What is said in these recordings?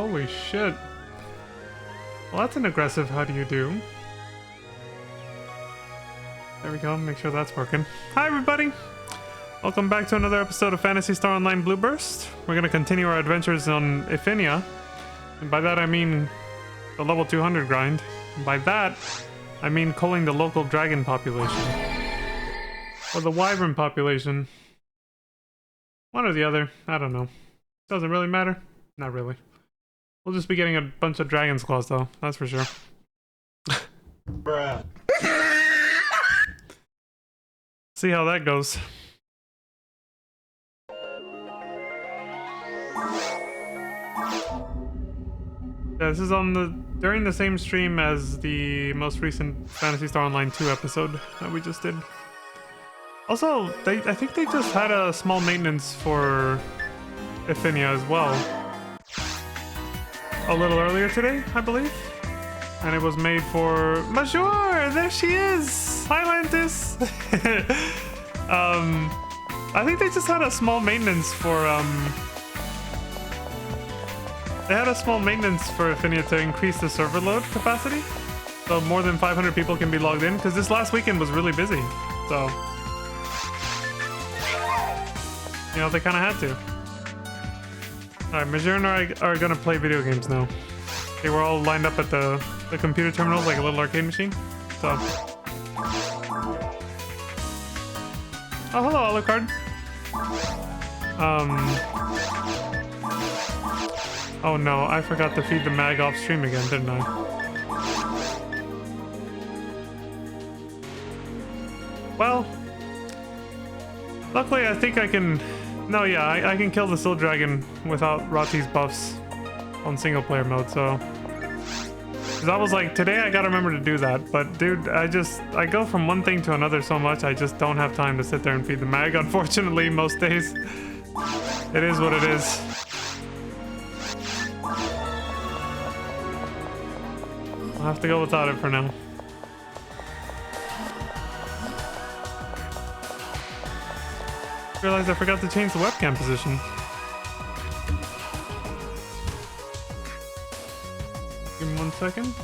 Holy shit. Well, that's an aggressive how do you do. There we go, make sure that's working. Hi everybody! Welcome back to another episode of Phantasy Star Online Blue Burst. We're gonna continue our adventures on Iphinia. And by that I mean the level 200 grind. And by that, I mean culling the local dragon population. Or the wyvern population. One or the other, I don't know. Doesn't really matter. Not really. We'll just be getting a bunch of dragon's claws though, that's for sure. Bruh. See how that goes. Yeah, this is on the during the same stream as the most recent Phantasy Star Online 2 episode that we just did. Also, I think they just had a small maintenance for Iphinia as well. A little earlier today, I believe. And it was made for Major! There she is! Hi, Lantis! I think they just had a small maintenance for, They had a small maintenance for Iphinia to increase the server load capacity. So more than 500 people can be logged in, because this last weekend was really busy. So... you know, they kind of had to. Alright, Major and I are gonna play video games now. They were all lined up at the computer terminals like a little arcade machine. So... oh, hello, Alucard. Oh no, I forgot to feed the mag off stream again, didn't I? Well... luckily, I think I can... no, yeah, I can kill the Soul Dragon without Rati's buffs on single player mode, so... because I was like, today I gotta remember to do that, but dude, I go from one thing to another so much, I just don't have time to sit there and feed the mag, unfortunately, most days. It is what it is. I'll have to go without it for now. Realized I forgot to change the webcam position. Give me 1 second.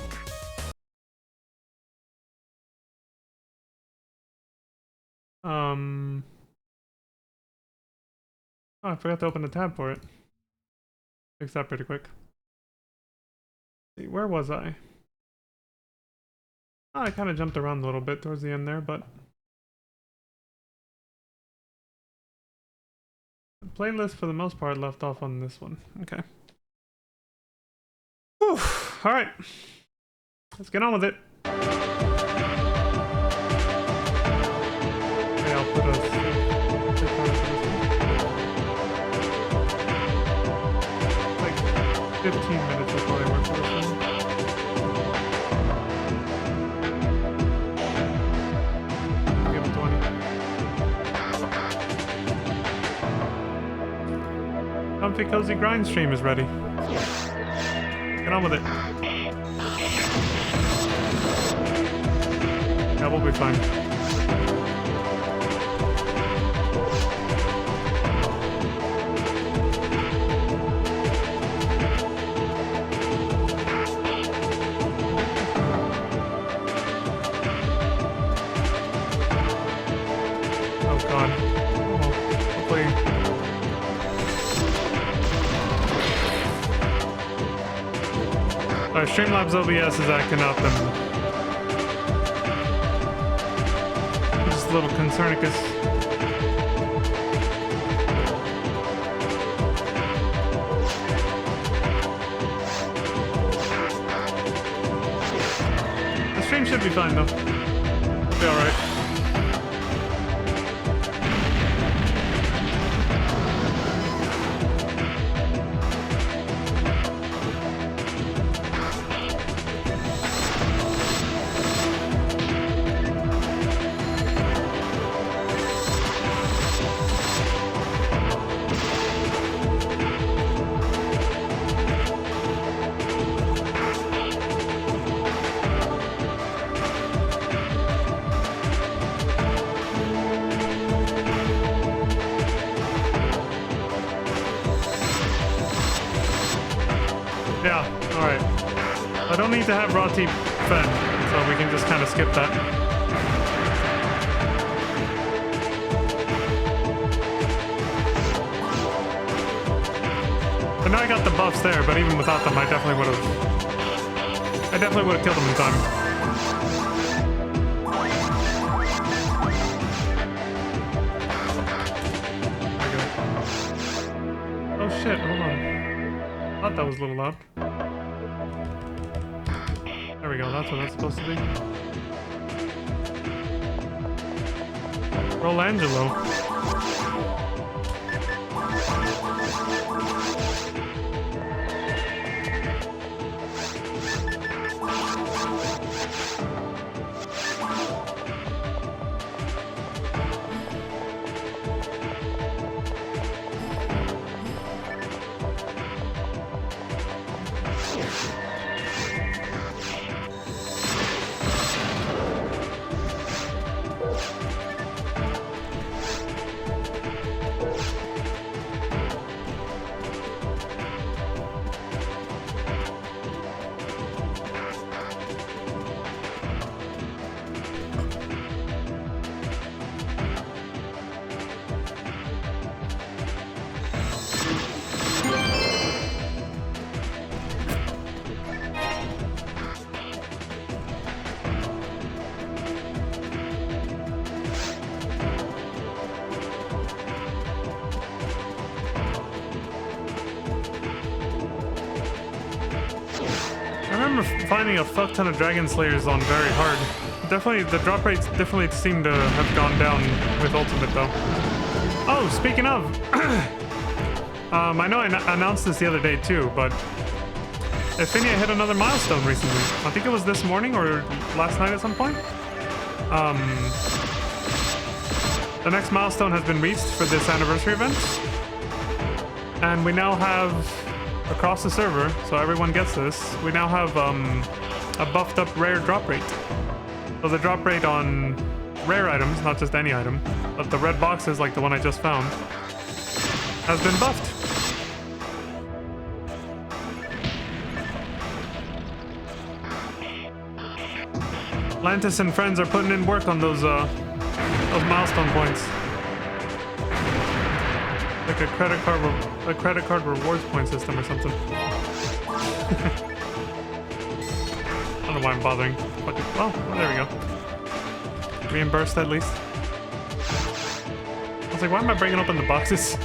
Oh, I forgot to open the tab for it. Fix that pretty quick. Let's see, where was I? Oh, I kind of jumped around a little bit towards the end there, but... the playlist for the most part left off on this one. Okay. Whew. Alright. Let's get on with it. Okay, I'll put us... like 15 minutes will probably work for this one. Give it 20. Comfy Cozy Grind stream is ready. Get on with it. Yeah, we'll be fine. Oh god. Oh, hopefully... our Streamlabs OBS is acting up and just a little concernicus. The stream should be fine though. It'll be alright. Yeah, alright. I don't need to have raw tea fed, so we can just kind of skip that. But now I got the buffs there, but even without them, I definitely would have killed them in time. Oh shit, hold on. Thought that was a little loud. There we go, that's what that's supposed to be. Rolangelo. Finding a fuck ton of Dragon Slayers on very hard. Definitely, the drop rates definitely seem to have gone down with Ultimate though. Oh, speaking of, I know I announced this the other day too, but Ephinia hit another milestone recently. I think it was this morning or last night at some point. The next milestone has been reached for this anniversary event, and we now have, across the server, so everyone gets this, we now have a buffed up rare drop rate. So the drop rate on rare items, not just any item, but the red boxes like the one I just found, has been buffed. Lantis and friends are putting in work on those milestone points. Like a credit card rewards point system or something. I don't know why I'm bothering. Well, there we go. Reimbursed at least. I was like, why am I breaking open the boxes?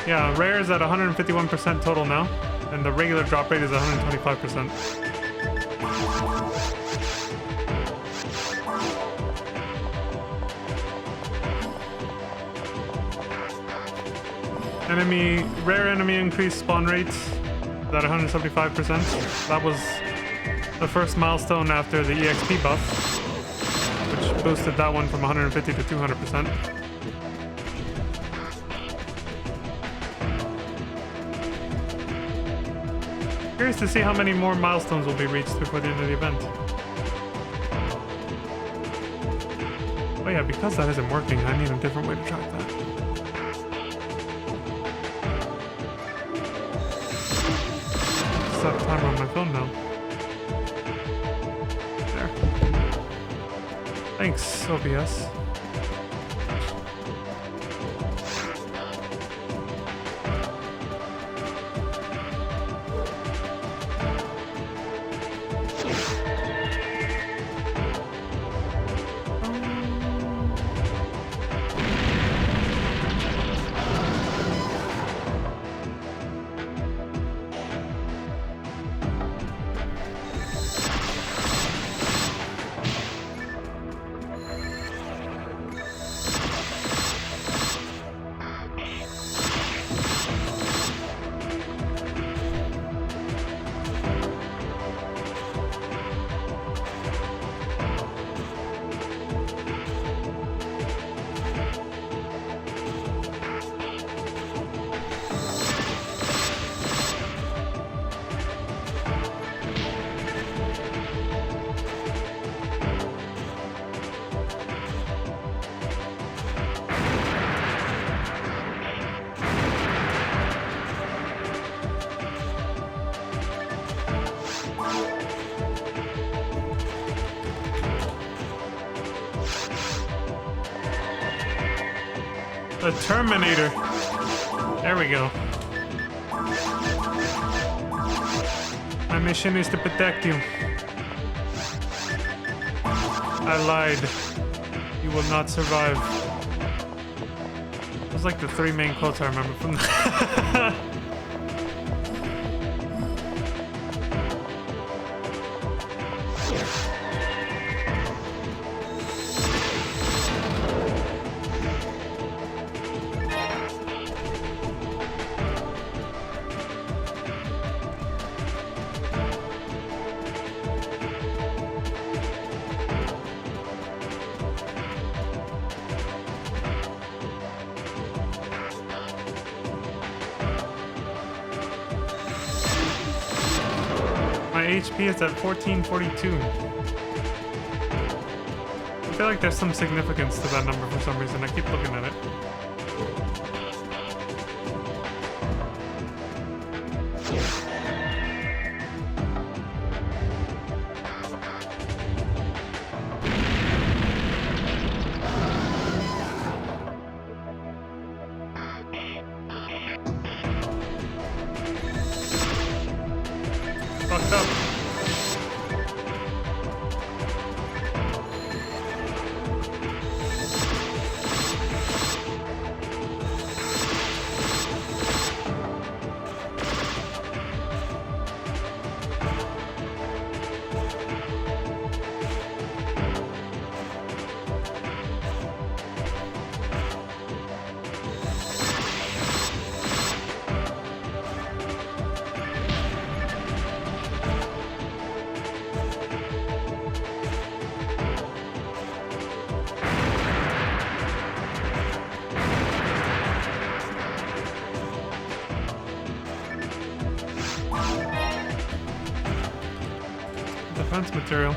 Yeah, rare is at 151% total now, and the regular drop rate is 125%. Rare enemy increased spawn rates at 175%. That was the first milestone after the EXP buff, which boosted that one from 150 to 200%. Curious to see how many more milestones will be reached before the end of the event. Oh yeah, because that isn't working, I need a different way to track that. Set a timer on my phone now. There. Thanks, OBS. The Terminator. There we go. My mission is to protect you. I lied. You will not survive. Those like the 3 main quotes I remember from that. My HP is at 1442. I feel like there's some significance to that number for some reason. I keep looking at it. Fucked up. Defense material.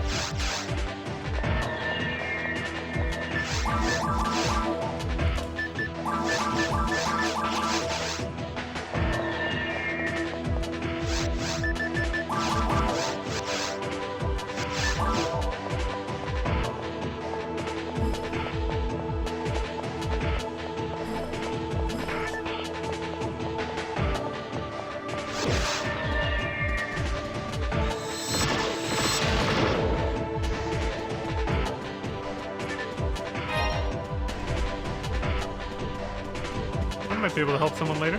I might be able to help someone later.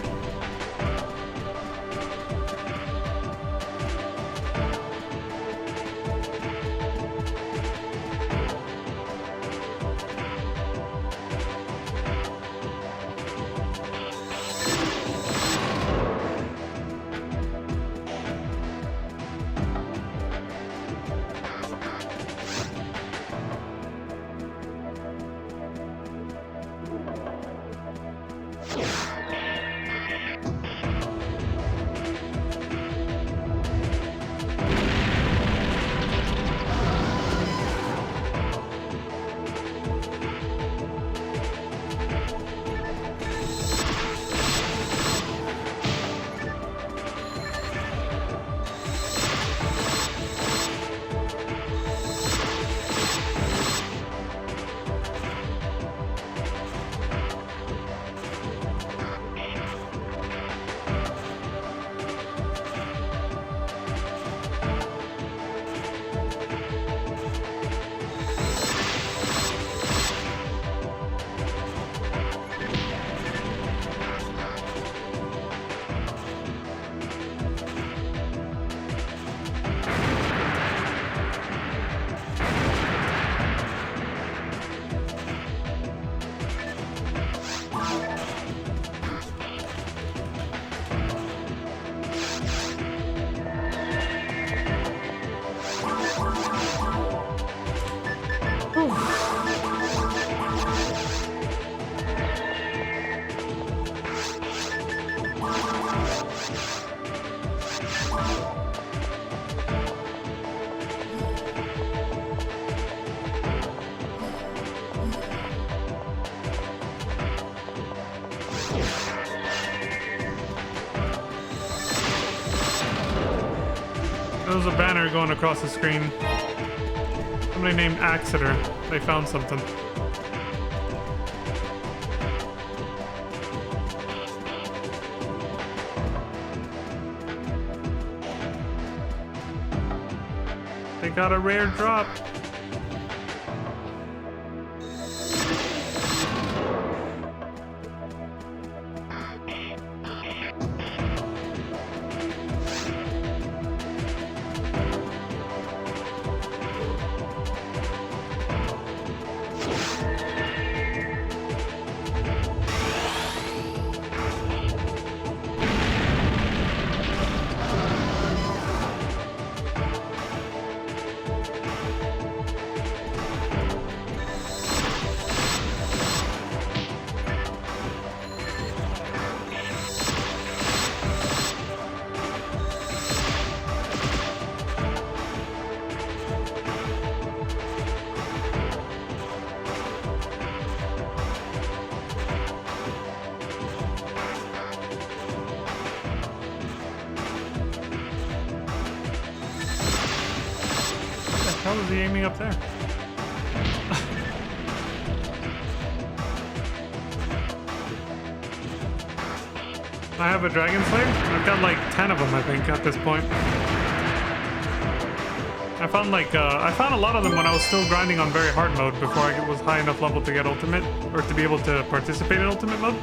There was a banner going across the screen. Somebody named Axeter. They found something. got a rare drop. How was he aiming up there? I have a Dragon Slayer? I've got like 10 of them, I think, at this point. I found a lot of them when I was still grinding on very hard mode before I was high enough level to get ultimate, or to be able to participate in ultimate mode.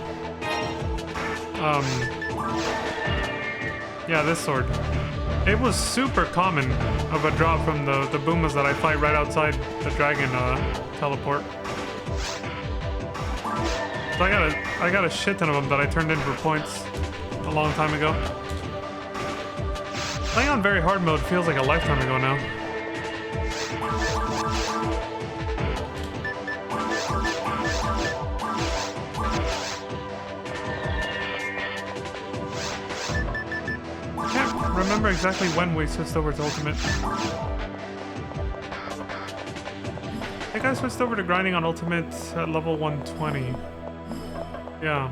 Yeah, this sword. It was super common of a drop from the Boomas that I fight right outside the dragon teleport. So I got a shit ton of them that I turned in for points a long time ago. Playing on very hard mode feels like a lifetime ago now. I remember exactly when we switched over to ultimate. I think I switched over to grinding on ultimate at level 120. Yeah.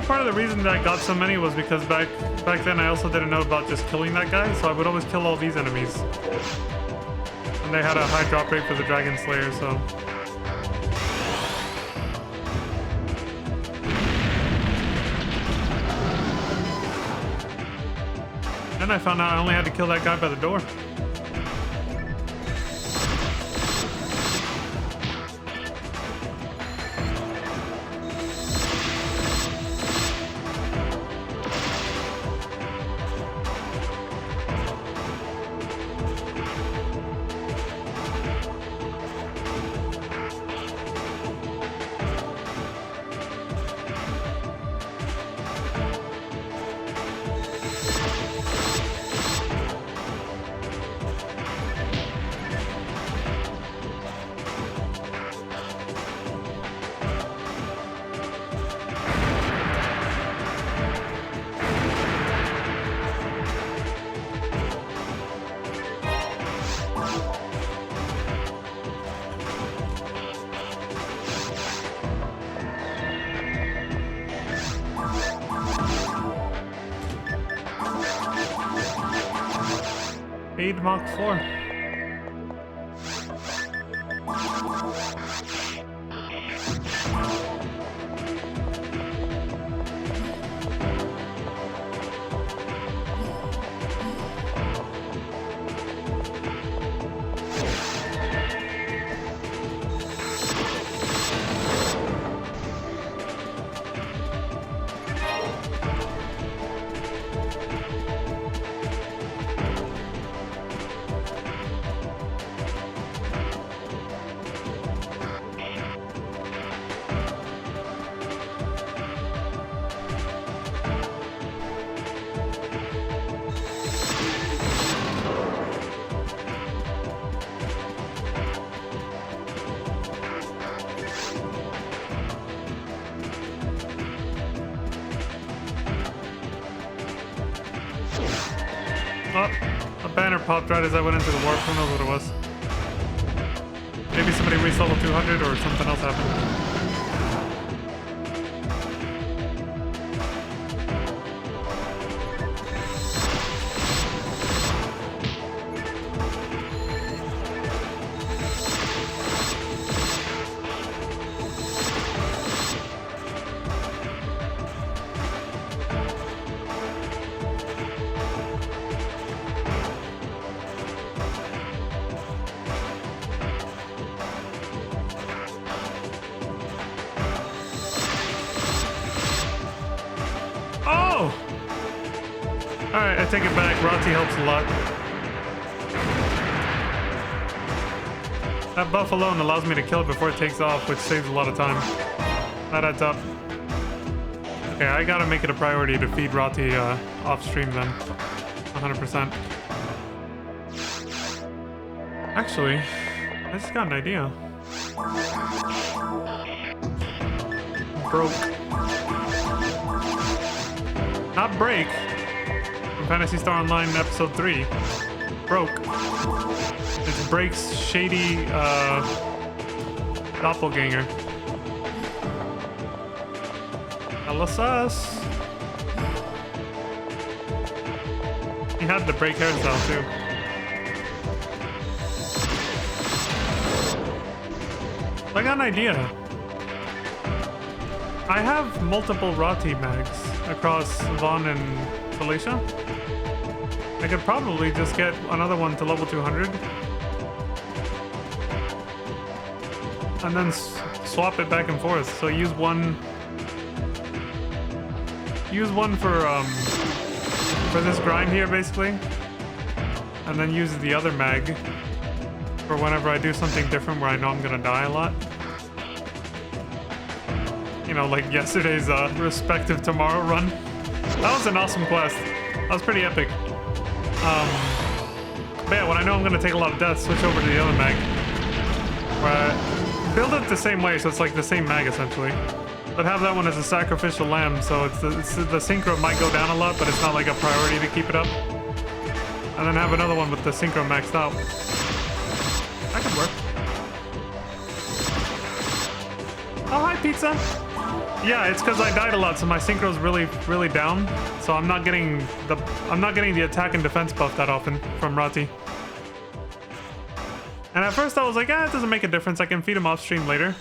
Part of the reason that I got so many was because back then I also didn't know about just killing that guy, so I would always kill all these enemies. And they had a high drop rate for the Dragon Slayer, so... Then I found out I only had to kill that guy by the door. Aid Mach 4. Oh, a banner popped right as I went into the warp. Who knows what it was? Maybe somebody reached level 200 or something else happened. Oh! Alright, I take it back. Rati helps a lot. That buff alone allows me to kill it before it takes off, which saves a lot of time. That adds up. Okay, I gotta make it a priority to feed Rati off stream then. 100%. Actually, I just got an idea. Broke. Not break. From Phantasy Star Online episode 3. Broke. It's Break's shady doppelganger. Hella sus. He had the break hairstyle too. I got an idea. I have multiple Rati mags across Vaughn and Felicia. I could probably just get another one to level 200. And then swap it back and forth. So use one for this grind here basically. And then use the other mag for whenever I do something different where I know I'm gonna die a lot. You know, like yesterday's respective tomorrow run. That was an awesome quest. That was pretty epic. But yeah, when I know I'm gonna take a lot of deaths, switch over to the other mag. Where I build it the same way, so it's like the same mag essentially. But have that one as a sacrificial lamb, so the synchro might go down a lot, but it's not like a priority to keep it up. And then have another one with the synchro maxed out. That could work. Oh, hi, pizza. Yeah, it's because I died a lot, so my synchro's really down. So I'm not getting the attack and defense buff that often from Rati. And at first I was like, it doesn't make a difference. I can feed him off stream later.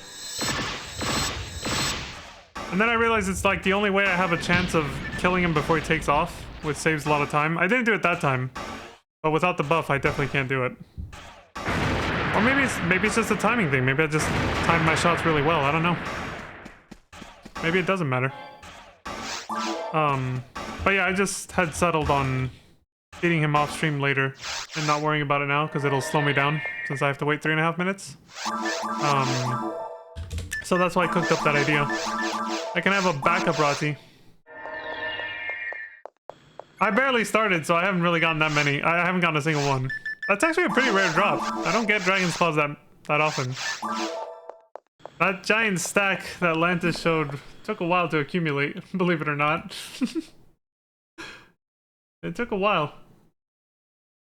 And then I realized it's like the only way I have a chance of killing him before he takes off, which saves a lot of time. I didn't do it that time, but without the buff, I definitely can't do it. Or maybe it's just a timing thing. Maybe I just timed my shots really well. I don't know. Maybe it doesn't matter. But yeah, I just had settled on feeding him off stream later and not worrying about it now because it'll slow me down since I have to wait 3.5 minutes. So that's why I cooked up that idea. I can have a backup Rati. I barely started, so I haven't really gotten that many. I haven't gotten a single one. That's actually a pretty rare drop. I don't get Dragon's Claws that often. That giant stack that Lantis showed took a while to accumulate, believe it or not. It took a while.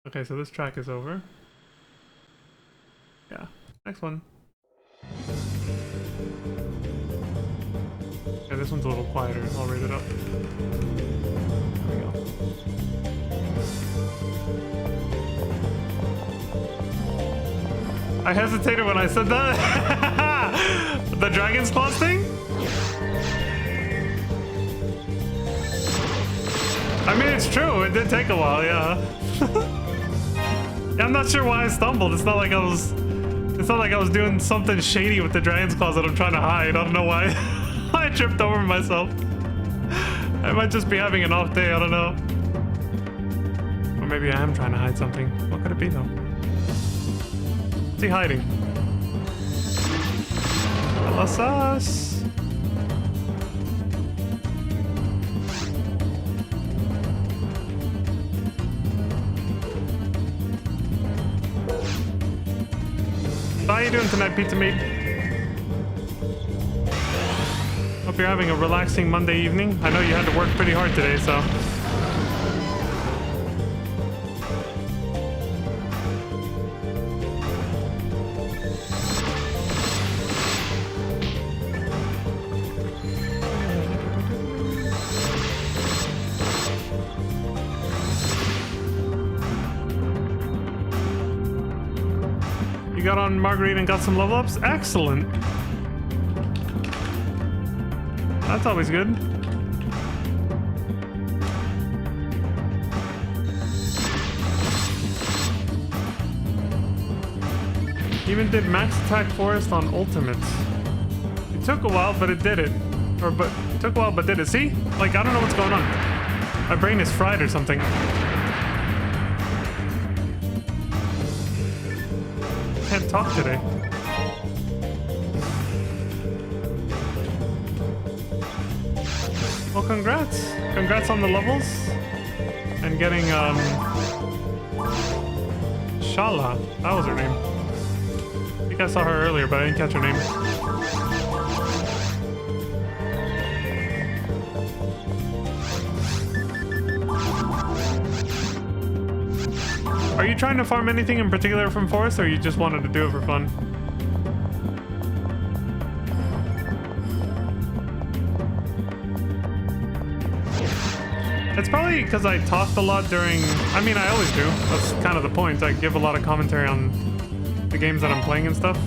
Okay, so this track is over. Yeah, next one. Yeah, this one's a little quieter. I'll rate it up. There we go. I hesitated when I said that. The Dragon's Claws thing? I mean, it's true. It did take a while, yeah. I'm not sure why I stumbled. It's not like I was doing something shady with the Dragon's Claws that I'm trying to hide. I don't know why. I tripped over myself. I might just be having an off day. I don't know. Or maybe I am trying to hide something. What could it be, though? What's he hiding? That's us. How you doing tonight, Pizza Meat? Hope you're having a relaxing Monday evening. I know you had to work pretty hard today, so You got on Marguerite and got some level ups? Excellent. That's always good. Even did max attack forest on ultimates. It took a while, but it did it. But it took a while, but did it. See? Like, I don't know what's going on. My brain is fried or something. Can't talk today. Well, congrats. Congrats on the levels. And getting, Shala. That was her name. I think I saw her earlier, but I didn't catch her name. Are you trying to farm anything in particular from Forest, or you just wanted to do it for fun? It's probably because I talked a lot during... I mean, I always do. That's kind of the point. I give a lot of commentary on the games that I'm playing and stuff.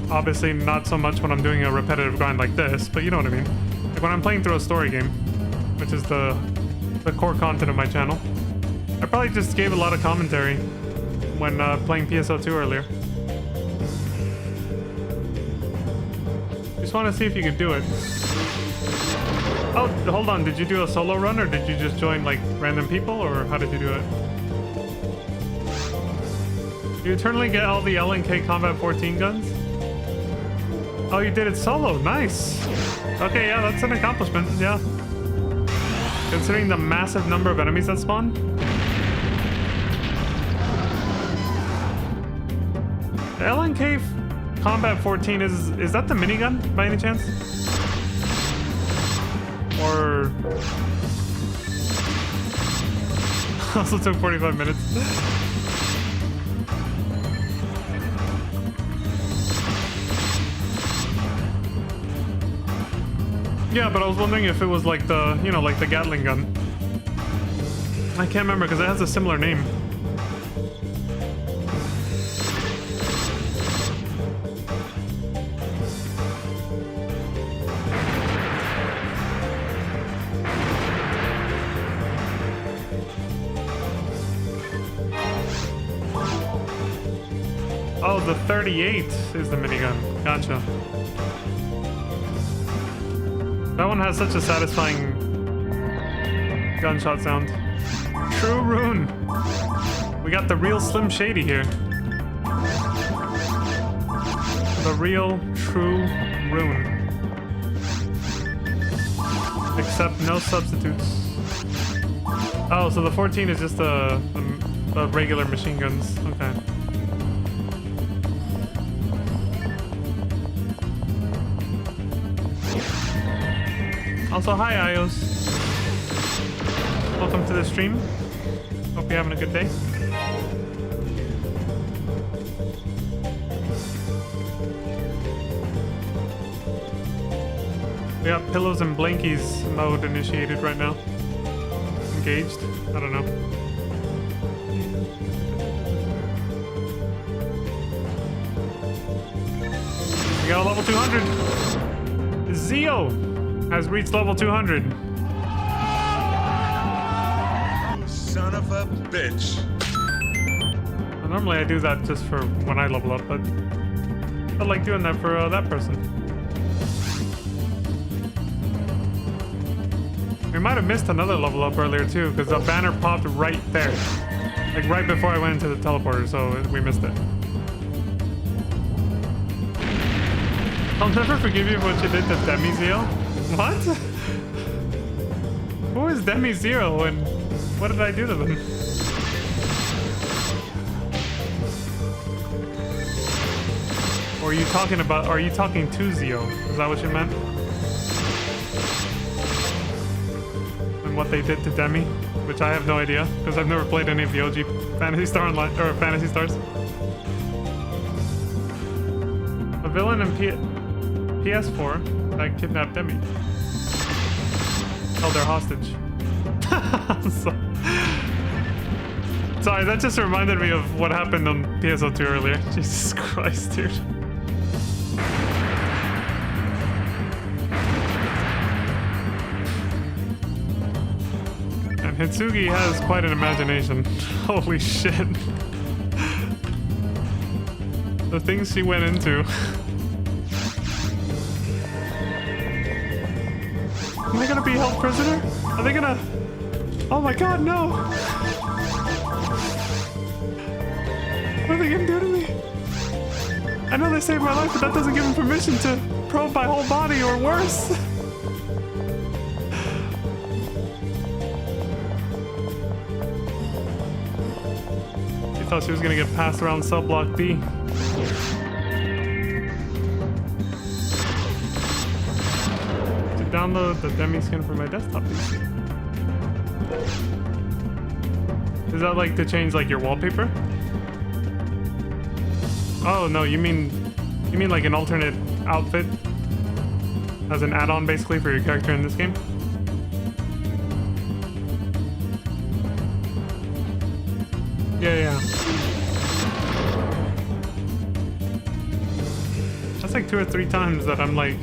Obviously, not so much when I'm doing a repetitive grind like this, but you know what I mean. Like when I'm playing through a story game, which is the core content of my channel. I probably just gave a lot of commentary when playing PSO2 earlier. Just want to see if you could do it. Oh, hold on. Did you do a solo run, or did you just join like random people, or how did you do it? You eternally get all the LNK Combat 14 guns? Oh, you did it solo. Nice. Okay, yeah, that's an accomplishment. Yeah. Considering the massive number of enemies that spawn. The LNK Combat 14 is that the minigun by any chance? Or also took 45 minutes. Yeah, but I was wondering if it was like the, you know, like the Gatling gun. I can't remember because it has a similar name. Oh, the 38 is the minigun. Gotcha. That one has such a satisfying gunshot sound. True Rune. We got the real Slim Shady here. The real true Rune. Except no substitutes. Oh, so the 14 is just the regular machine guns. Okay. Also, hi, Ios. Welcome to the stream. Hope you're having a good day. We got pillows and blankies mode initiated right now. Engaged? I don't know. We got a level 200. Zio has reached level 200. You son of a bitch. Well, normally I do that just for when I level up, but I like doing that for that person. We might have missed another level up earlier too, because the banner popped right there. Like right before I went into the teleporter, so we missed it. I'll never forgive you for what you did to Demi Zio. What? Who is Demi Zero and what did I do to them? Or are you talking about, are you talking to Zio? Is that what you meant? And what they did to Demi? Which I have no idea, because I've never played any of the OG Phantasy Star Online, or Phantasy Stars. A villain in PS4 that kidnapped Demi. Held their hostage. So, Sorry, that just reminded me of what happened on PSO2 earlier. Jesus Christ, dude. And Hitsugi has quite an imagination. Holy shit. The things she went into. Am I gonna be held prisoner? Are they gonna... Oh my god, no! What are they gonna do to me? I know they saved my life, but that doesn't give them permission to probe my whole body or worse. She thought she was gonna get passed around subblock B. To download the demi skin for my desktop PC. Is that like to change like your wallpaper? Oh no, you mean like an alternate outfit as an add-on basically for your character in this game? Yeah. That's like 2 or 3 times that I'm like,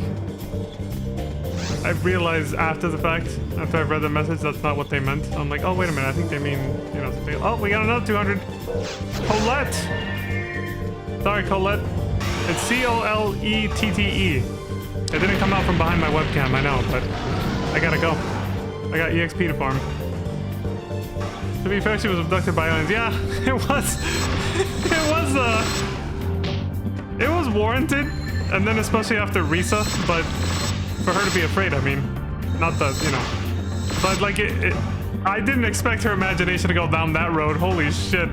I've realized after the fact, after I've read the message, that's not what they meant. I'm like, oh wait a minute, I think they mean, you know, something. Oh, we got another 200. Colette. Sorry, Colette. It's C-O-L-E-T-T-E. It didn't come out from behind my webcam, I know, but I gotta go. I got EXP to farm. To be fair, she was abducted by aliens. Yeah, it was warranted, and then especially after Risa, but for her to be afraid, I mean, not the, you know, but like I didn't expect her imagination to go down that road. Holy shit.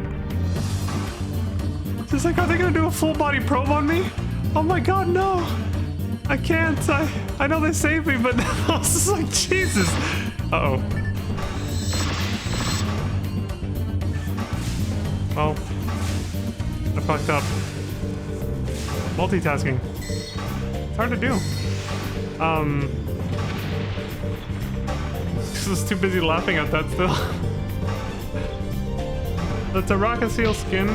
Just like, are they gonna do a full body probe on me? Oh my god, no! I can't. I know they saved me, but I was just like, Jesus. Uh-oh. Well, I fucked up. Multitasking. It's hard to do. Just was too busy laughing at that still. That's a Rock-a-Seal skin.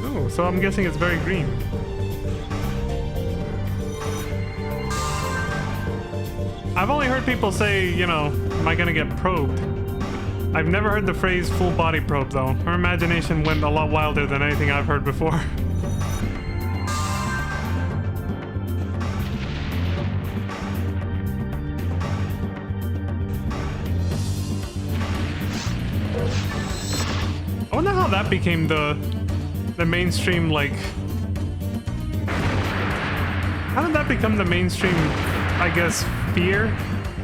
Oh, so I'm guessing it's very green. I've only heard people say, you know, am I gonna get probed? I've never heard the phrase full body probe though. Her imagination went a lot wilder than anything I've heard before. I wonder how that became the mainstream, like... How did that become the mainstream, I guess, fear?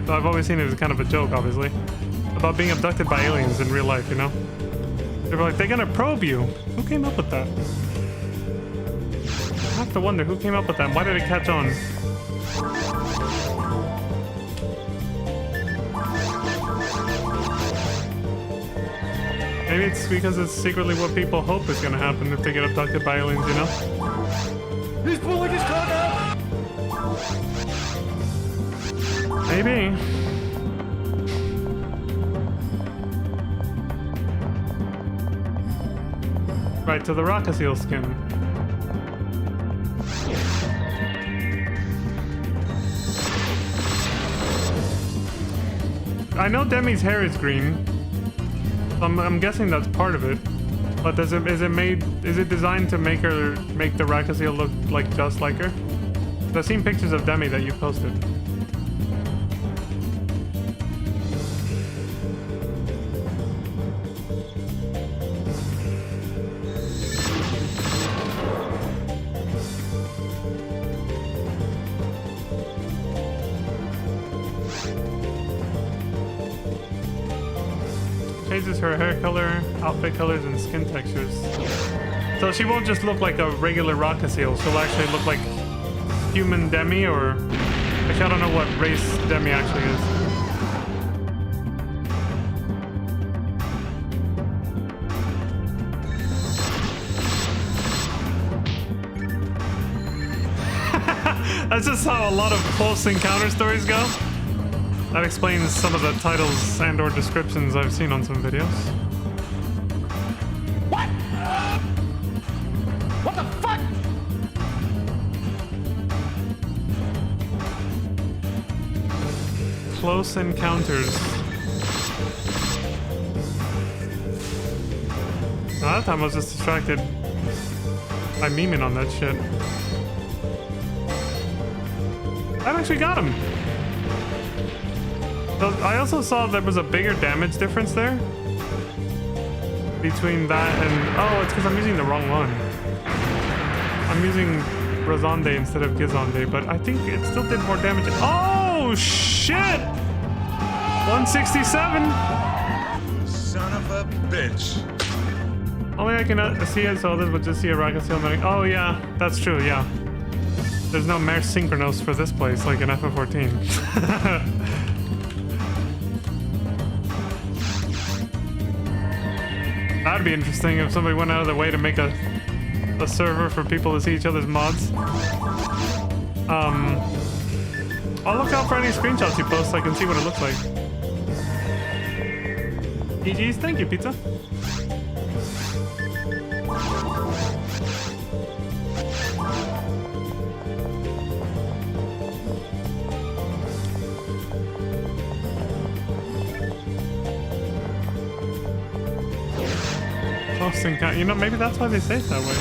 So I've always seen it as kind of a joke, obviously. About being abducted by aliens in real life, you know? They were like, they're gonna probe you. Who came up with that? I have to wonder who came up with that. Why did it catch on? Maybe it's because it's secretly what people hope is gonna happen if they get abducted by aliens, you know? He's pulling his cock out! Maybe. Right, to the Rock-a-Seal skin. I know Demi's hair is green. I'm guessing that's part of it. But is it designed to make the Rock-a-Seal look like just like her? I've seen pictures of Demi that you posted. Changes her hair color, outfit colors, and skin textures. So she won't just look like a regular Rock-a-Seal, she'll actually look like human Demi, or... Actually, I don't know what race Demi actually is. That's just how a lot of Close Encounter stories go. That explains some of the titles and or descriptions I've seen on some videos. What? What the fuck? Close encounters. That time I was just distracted by memeing on that shit. That actually got him. So I also saw there was a bigger damage difference there between that and... Oh, it's because I'm using the wrong one. I'm using Razonde instead of Gizonde, but I think it still did more damage. Oh, shit! 167! Son of a bitch. Only I can see it, so others would just see a rocket seal. Oh, yeah, that's true, yeah. There's no Mer Synchronos for this place, like in FF14. That'd be interesting if somebody went out of their way to make a server for people to see each other's mods. I'll look out for any screenshots you post so I can see what it looks like. GG's, thank you, pizza. You know, maybe that's why they say it that way.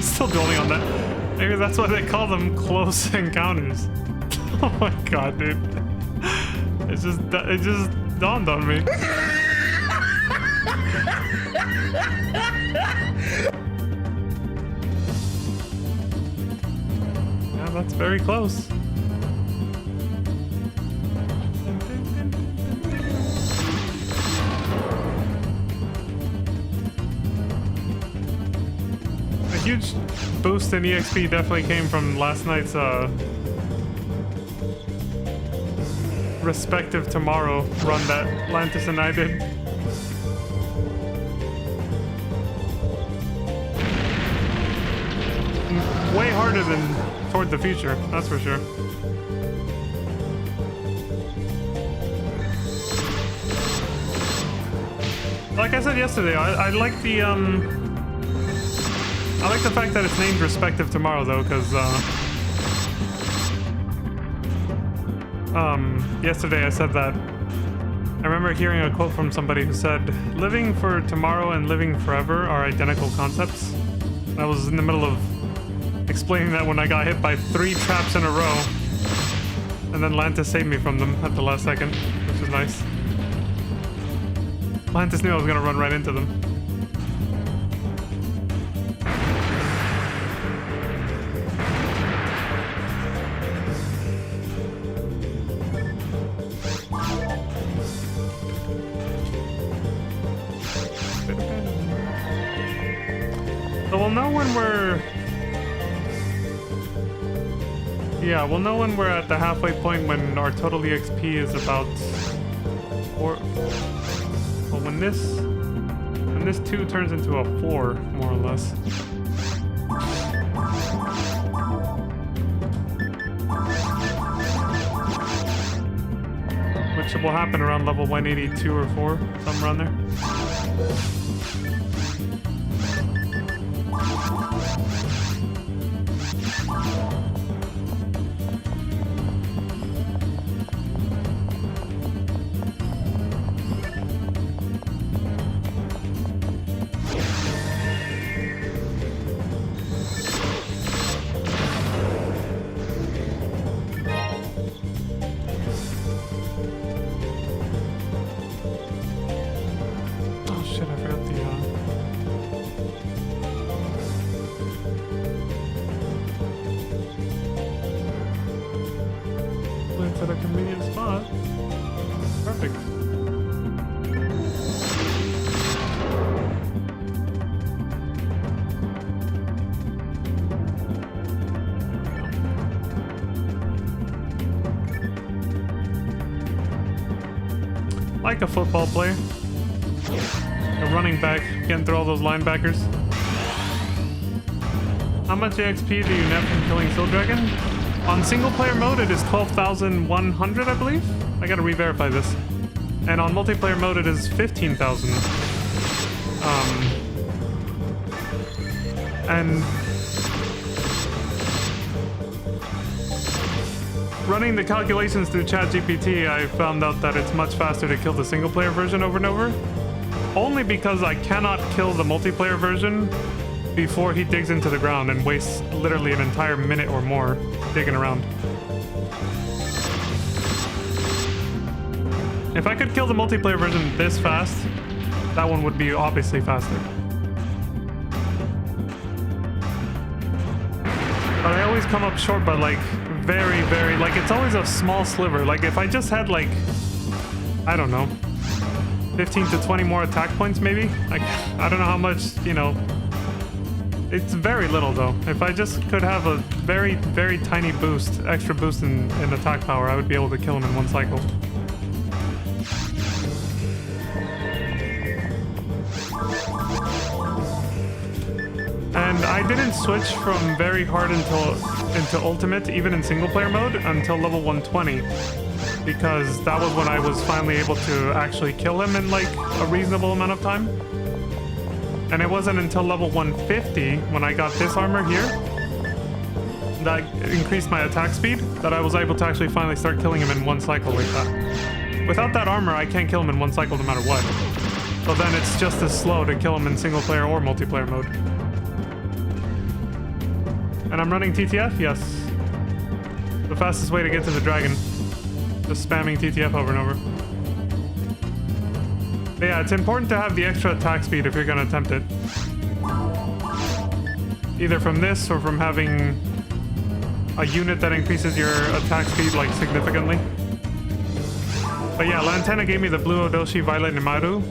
Still dwelling on that. Maybe that's why they call them close encounters. Oh my god, dude. It just dawned on me. Yeah, that's very close. Huge boost in EXP definitely came from last night's respective tomorrow run that Lantis and I did. Way harder than Toward the Future, that's for sure. Like I said yesterday, I like the I like the fact that it's named Respective Tomorrow, though, because, yesterday I said that. I remember hearing a quote from somebody who said, living for tomorrow and living forever are identical concepts. I was in the middle of explaining that when I got hit by 3 traps in a row, and then Lantis saved me from them at the last second, which is nice. Lantis knew I was going to run right into them. So we'll know when we're... Yeah, we'll know when we're at the halfway point when our total EXP is about... Well, when this 2 turns into a 4, more or less. Which will happen around level 182 or 4, something around there. At a convenient spot. Perfect. Like a football player. A running back getting through all those linebackers. How much XP do you net from killing Still Dragon? On single player mode, it is 12,100, I believe. I gotta re-verify this. And on multiplayer mode, it is 15,000. And running the calculations through ChatGPT, I found out that it's much faster to kill the single player version over and over. Only because I cannot kill the multiplayer version before he digs into the ground and wastes literally an entire minute or more digging around. If I could kill the multiplayer version this fast, that one would be obviously faster. But I always come up short by like very, like it's always a small sliver. Like if I just had like, I don't know, 15 to 20 more attack points maybe? Like, I don't know how much, you know, it's very little though. If I just could have a very, very tiny boost, extra boost in attack power, I would be able to kill him in one cycle. And I didn't switch from very hard into ultimate, even in single player mode, until level 120. Because that was when I was finally able to actually kill him in like a reasonable amount of time. And it wasn't until level 150, when I got this armor here, that increased my attack speed, that I was able to actually finally start killing him in one cycle like that. Without that armor, I can't kill him in one cycle no matter what. So then it's just as slow to kill him in single player or multiplayer mode. And I'm running TTF? Yes. The fastest way to get to the dragon. Just spamming TTF over and over. But yeah, it's important to have the extra attack speed if you're gonna attempt it. Either from this or from having a unit that increases your attack speed like significantly. But yeah, Lantana gave me the Blue Odoshi Violet Nemaru,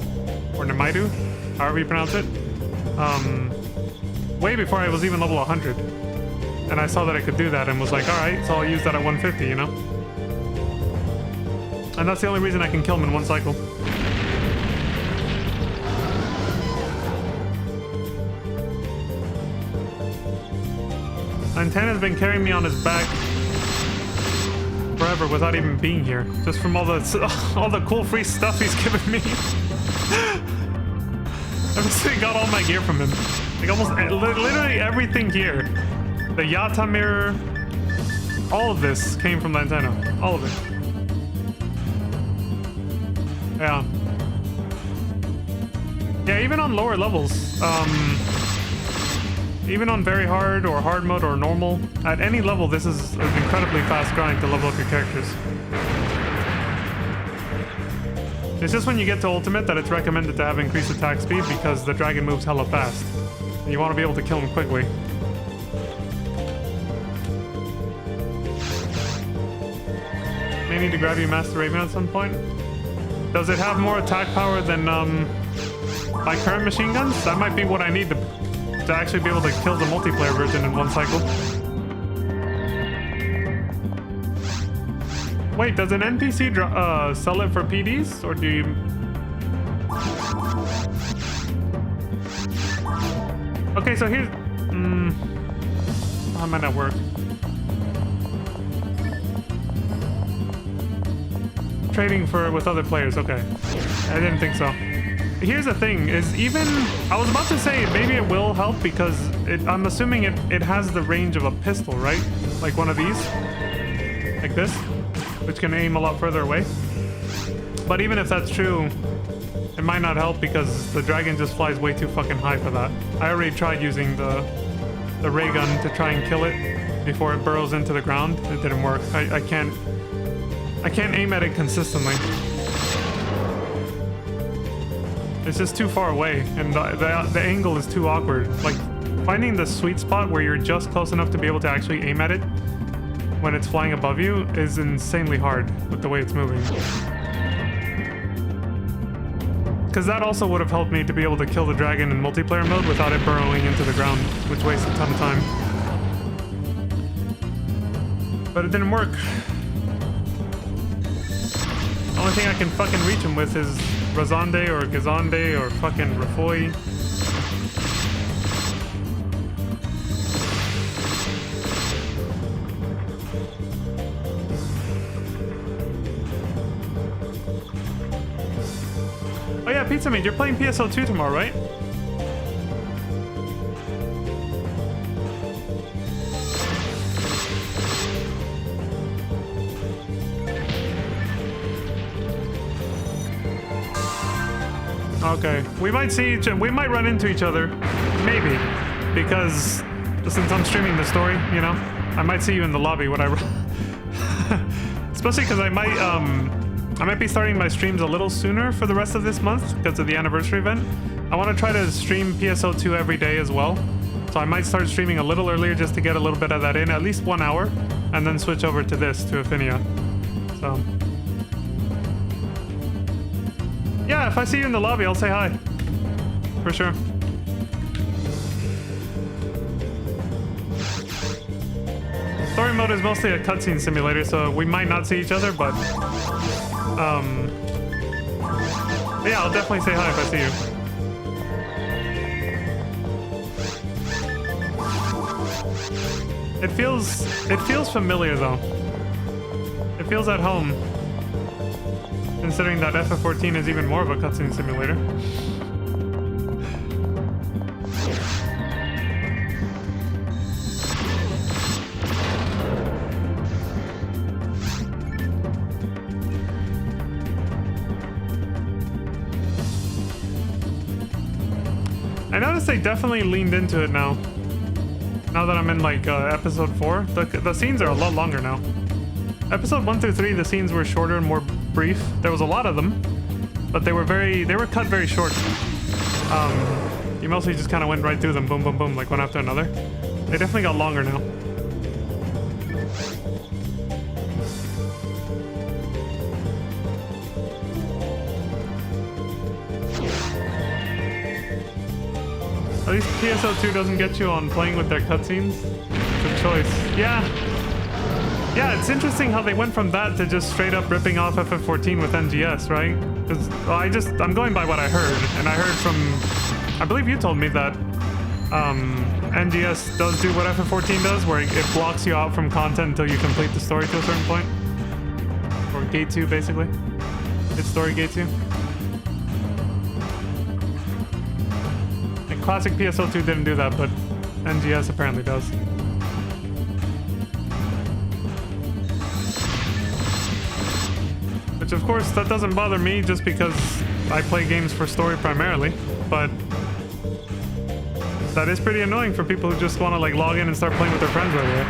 or Nemairu, however you pronounce it. Way before I was even level 100. And I saw that I could do that and was like, alright, so I'll use that at 150, you know? And that's the only reason I can kill him in one cycle. Lantana's been carrying me on his back forever without even being here. Just from all the cool free stuff he's given me. I've just got all my gear from him. Like almost literally everything here. The Yata mirror. All of this came from Lantana. All of it. Yeah. Yeah, even on lower levels. Even on very hard or hard mode or normal, at any level this is an incredibly fast grind to level up your characters. It's just when you get to ultimate that it's recommended to have increased attack speed because the dragon moves hella fast. And you want to be able to kill him quickly. May need to grab you Master Raven at some point. Does it have more attack power than my current machine guns? That might be what I need to actually be able to kill the multiplayer version in one cycle. Wait, does an NPC sell it for PDs, or do you... Okay, so here's... how might that work? Trading with other players, okay. I didn't think so. Here's the thing, is even... I was about to say maybe it will help because I'm assuming it has the range of a pistol, right? Like one of these. Like this. Which can aim a lot further away. But even if that's true, it might not help because the dragon just flies way too fucking high for that. I already tried using the ray gun to try and kill it before it burrows into the ground. It didn't work. I can't aim at it consistently. It's just too far away, and the angle is too awkward. Like, finding the sweet spot where you're just close enough to be able to actually aim at it when it's flying above you is insanely hard with the way it's moving. Because that also would have helped me to be able to kill the dragon in multiplayer mode without it burrowing into the ground, which wastes a ton of time. But it didn't work. The only thing I can fucking reach him with is Razande or Gazande or fucking Rafoi. Oh yeah, Pizza Meat, you're playing PSO2 tomorrow, right? Okay, we might run into each other, maybe, because since I'm streaming the story, you know, I might see you in the lobby when I especially because I might be starting my streams a little sooner for the rest of this month because of the anniversary event. I want to try to stream PSO2 every day as well, so I might start streaming a little earlier just to get a little bit of that in, at least 1 hour, and then switch over to this, to Affinia. So yeah, if I see you in the lobby, I'll say hi. For sure. Story mode is mostly a cutscene simulator, so we might not see each other, but yeah, I'll definitely say hi if I see you. It feels familiar though. It feels at home. Considering that FF14 is even more of a cutscene simulator. I noticed they definitely leaned into it now. Now that I'm in like episode 4, the scenes are a lot longer now. Episode 1 through 3, the scenes were shorter and more brief. There was a lot of them, but they were cut very short. You mostly just kind of went right through them, boom, boom, boom, like one after another. They definitely got longer now. At least PSO2 doesn't get you on playing with their cutscenes. Good choice. Yeah, it's interesting how they went from that to just straight up ripping off FF14 with NGS, right? Because I'm going by what I heard, and I heard from, I believe you told me that NGS does do what FF14 does, where it blocks you out from content until you complete the story to a certain point. Or gate 2, basically. It's story gate 2. And classic PSO2 didn't do that, but NGS apparently does. Which of course, that doesn't bother me just because I play games for story primarily, but that is pretty annoying for people who just want to like log in and start playing with their friends right away.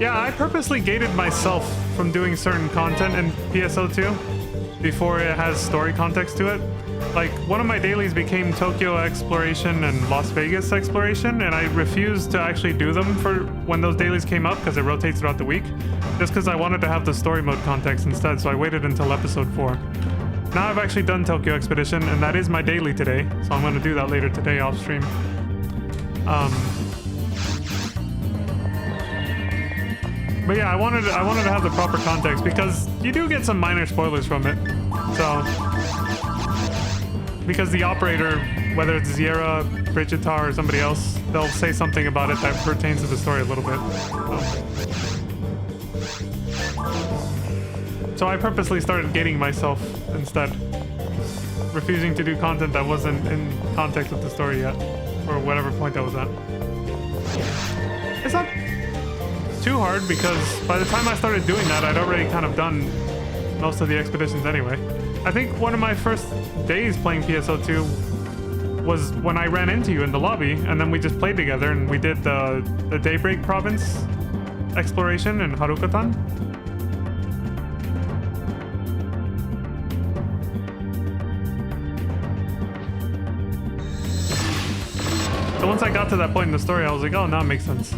Yeah, I purposely gated myself from doing certain content in PSO2 before it has story context to it. Like, one of my dailies became Tokyo exploration and Las Vegas exploration, and I refused to actually do them for when those dailies came up because it rotates throughout the week, just because I wanted to have the story mode context instead, so I waited until episode 4. Now I've actually done Tokyo Expedition, and that is my daily today, so I'm going to do that later today off stream. But yeah, I wanted to have the proper context because you do get some minor spoilers from it. So, because the operator, whether it's Sierra, Brigitar, or somebody else, they'll say something about it that pertains to the story a little bit. So I purposely started gating myself instead, refusing to do content that wasn't in context with the story yet, or whatever point that was at. It's not too hard because by the time I started doing that, I'd already kind of done most of the expeditions anyway. I think one of my first days playing PSO2 was when I ran into you in the lobby, and then we just played together and we did the Daybreak province exploration in Harukatan. So once I got to that point in the story, I was like, oh, now it makes sense.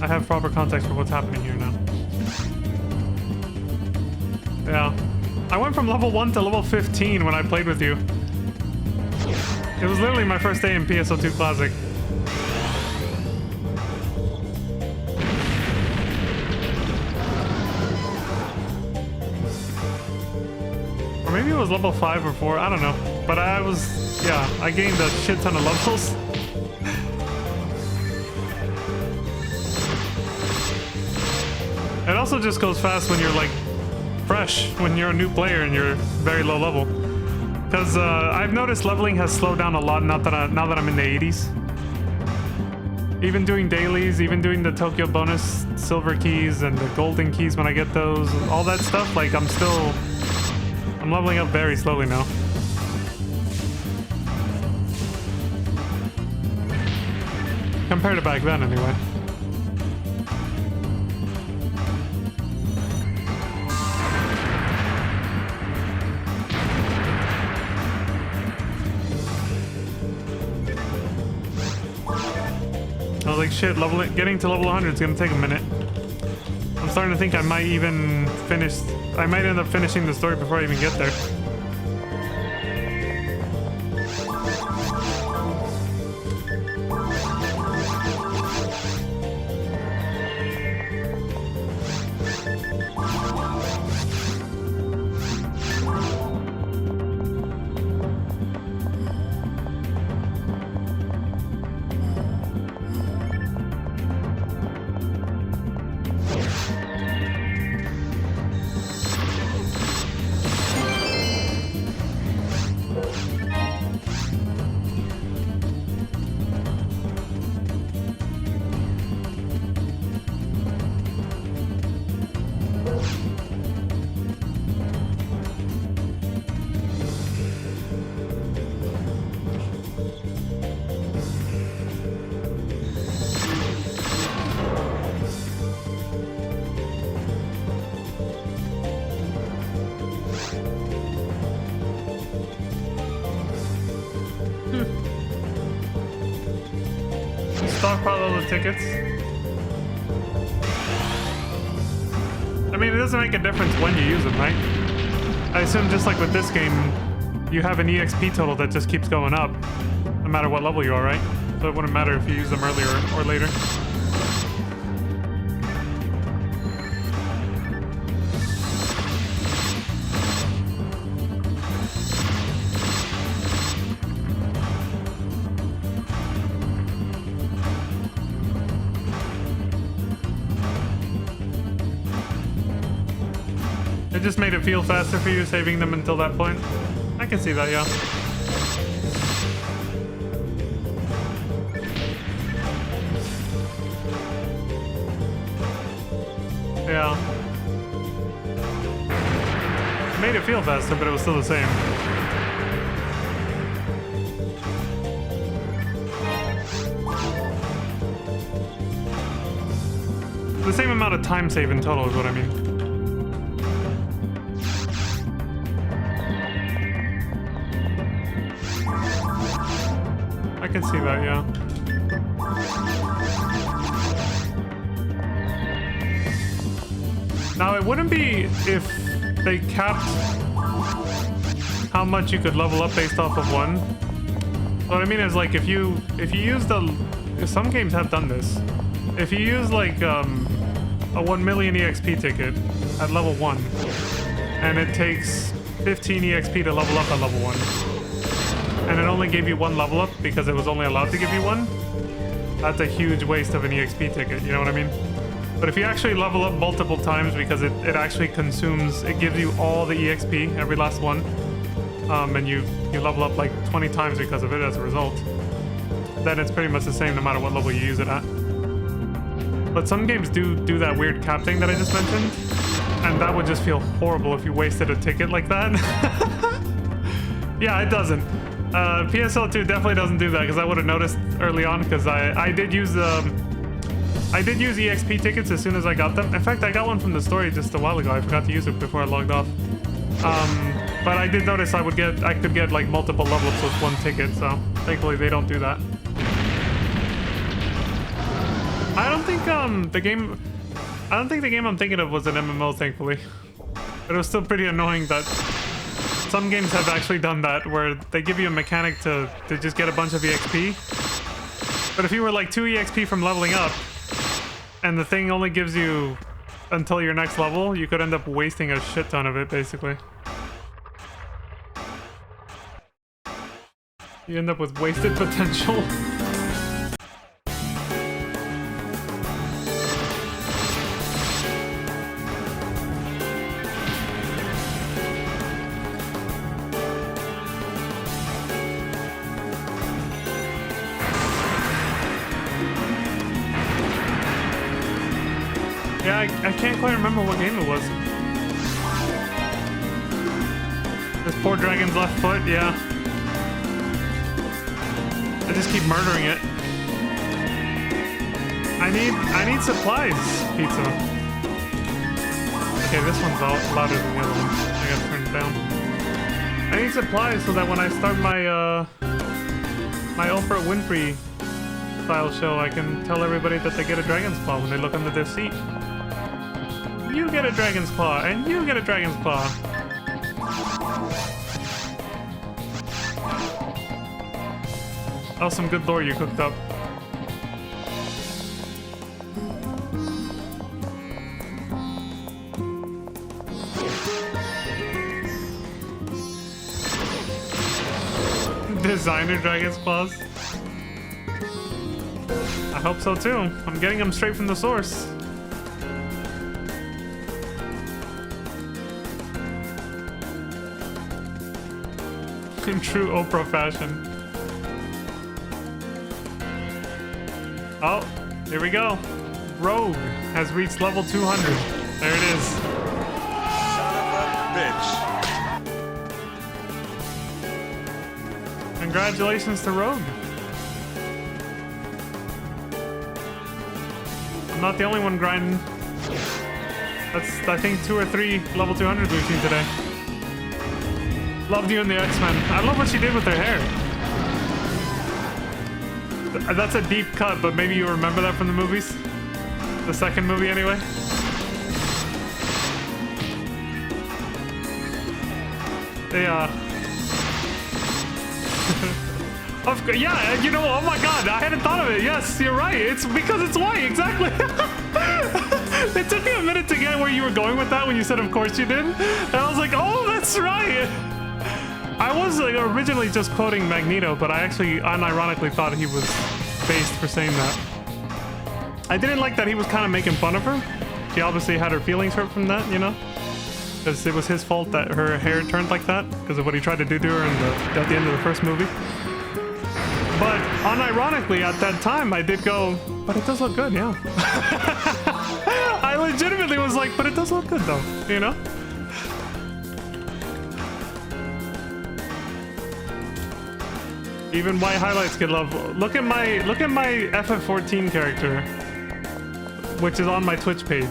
I have proper context for what's happening here now. Yeah. I went from level 1 to level 15 when I played with you. It was literally my first day in PSO2 Classic. Or maybe it was level 5 or 4, I don't know. But I gained a shit ton of levels. It also just goes fast when you're like fresh, when you're a new player and you're very low level. Because I've noticed leveling has slowed down a lot now that I'm in the 80s. Even doing dailies, even doing the Tokyo bonus silver keys and the golden keys when I get those, all that stuff, like I'm leveling up very slowly now. Compared to back then, anyway. I was like, shit, getting to level 100 is gonna take a minute. I'm starting to think I might end up finishing the story before I even get there. Stockpile all the tickets. I mean, it doesn't make a difference when you use them, right? I assume just like with this game, you have an EXP total that just keeps going up, no matter what level you are, right? So it wouldn't matter if you use them earlier or later. It just made it feel faster for you saving them until that point. I can see that, yeah. Yeah. It made it feel faster, but it was still the same. The same amount of time save in total is what I mean. I can see that, yeah. Now, it wouldn't be if they capped how much you could level up based off of one. What I mean is, like, if you use some games have done this. If you use, like, a 1 million EXP ticket at level 1, and it takes 15 EXP to level up at level 1, and it only gave you one level up because it was only allowed to give you one, that's a huge waste of an EXP ticket, you know what I mean? But if you actually level up multiple times because it actually consumes, it gives you all the EXP, every last one, and you level up like 20 times because of it as a result, then it's pretty much the same no matter what level you use it at. But some games do that weird cap thing that I just mentioned, and that would just feel horrible if you wasted a ticket like that. Yeah, it doesn't. PSL 2 definitely doesn't do that because I would have noticed early on because I did use EXP tickets as soon as I got them. In fact, I got one from the story just a while ago. I forgot to use it before I logged off. But I did notice I could get like multiple level ups with one ticket, so thankfully they don't do that. I don't think the game I'm thinking of was an MMO, thankfully. But it was still pretty annoying that some games have actually done that, where they give you a mechanic to just get a bunch of EXP. But if you were like 2 EXP from leveling up, and the thing only gives you until your next level, you could end up wasting a shit ton of it, basically. You end up with wasted potential. Yeah, I can't quite remember what game it was. This poor dragon's left foot, yeah. I just keep murdering it. I need supplies, pizza. Okay, this one's louder than the other one. I gotta turn it down. I need supplies so that when I start my my Oprah Winfrey style show, I can tell everybody that they get a dragon's claw when they look under their seat. You get a dragon's claw, and you get a dragon's claw. Oh, some good lore you cooked up. Designer dragon's claws. I hope so too. I'm getting them straight from the source. In true Oprah fashion. Oh, here we go. Rogue has reached level 200. There it is. Son of a bitch. Congratulations to Rogue. I'm not the only one grinding. That's, I think, 2 or 3 level 200s we've seen today. Loved you in the X-Men. I love what she did with her hair. That's a deep cut, but maybe you remember that from the movies? The second movie, anyway? They, yeah, you know, oh my god, I hadn't thought of it. Yes, you're right. It's because it's white, exactly. It took me a minute to get where you were going with that when you said, of course you did. And I was like, oh, that's right. I was like, originally just quoting Magneto, but I actually unironically thought he was based for saying that. I didn't like that he was kind of making fun of her. She obviously had her feelings hurt from that, you know? Because it was his fault that her hair turned like that because of what he tried to do to her at the end of the first movie. But unironically, at that time, I did go, but it does look good, yeah. I legitimately was like, but it does look good though, you know? Even white highlights get love. Look at my FF14 character, which is on my Twitch page.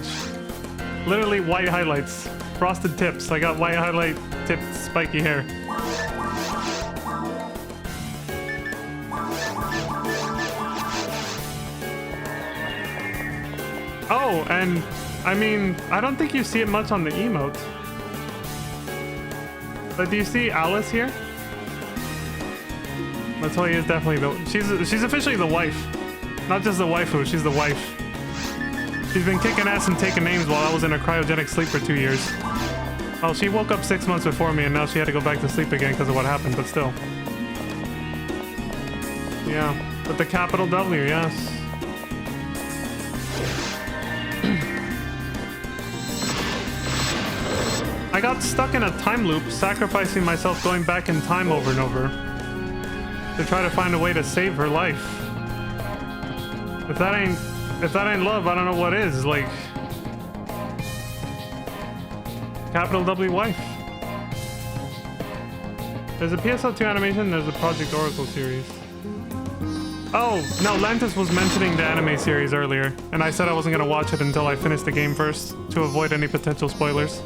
Literally white highlights, frosted tips. I got white highlight tipped spiky hair. Oh, and I mean, I don't think you see it much on the emote. But do you see Alice here? Latoya is definitely she's officially the wife. Not just the waifu, she's the wife. She's been kicking ass and taking names while I was in a cryogenic sleep for 2 years. Well, she woke up 6 months before me and now she had to go back to sleep again because of what happened, but still. Yeah, with the capital W, yes. I got stuck in a time loop, sacrificing myself going back in time over and over to try to find a way to save her life. If that ain't love, I don't know what is. Like, capital W wife. There's a PSO2 animation, there's a Project Oracle series. Oh, no, Lantis was mentioning the anime series earlier, and I said I wasn't gonna watch it until I finished the game first, to avoid any potential spoilers.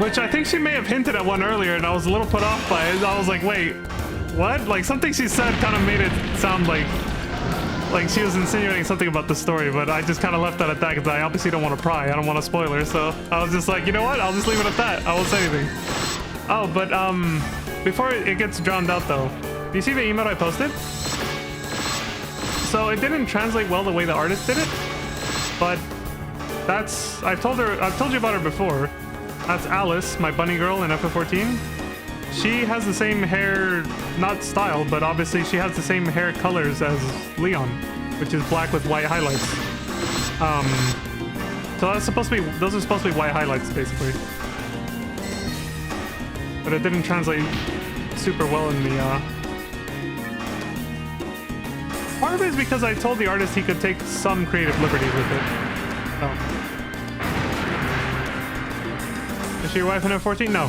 Which I think she may have hinted at one earlier, and I was a little put off by it. I was like, wait, what? Like, something she said kind of made it sound like she was insinuating something about the story, but I just kind of left that at that because I obviously don't want to pry. I don't want to spoil her, so I was just like, you know what? I'll just leave it at that. I won't say anything. Oh, but before it gets drowned out, though, do you see the emote I posted? So it didn't translate well the way the artist did it, but that's... I've told you about her before. That's Alice, my bunny girl in FF14. She has the same hair, not style, but obviously she has the same hair colors as Leon, which is black with white highlights. So that's supposed to be, those are supposed to be white highlights, basically. But it didn't translate super well in the part of it is because I told the artist he could take some creative liberties with it. Oh. Is she your wife in F14? No.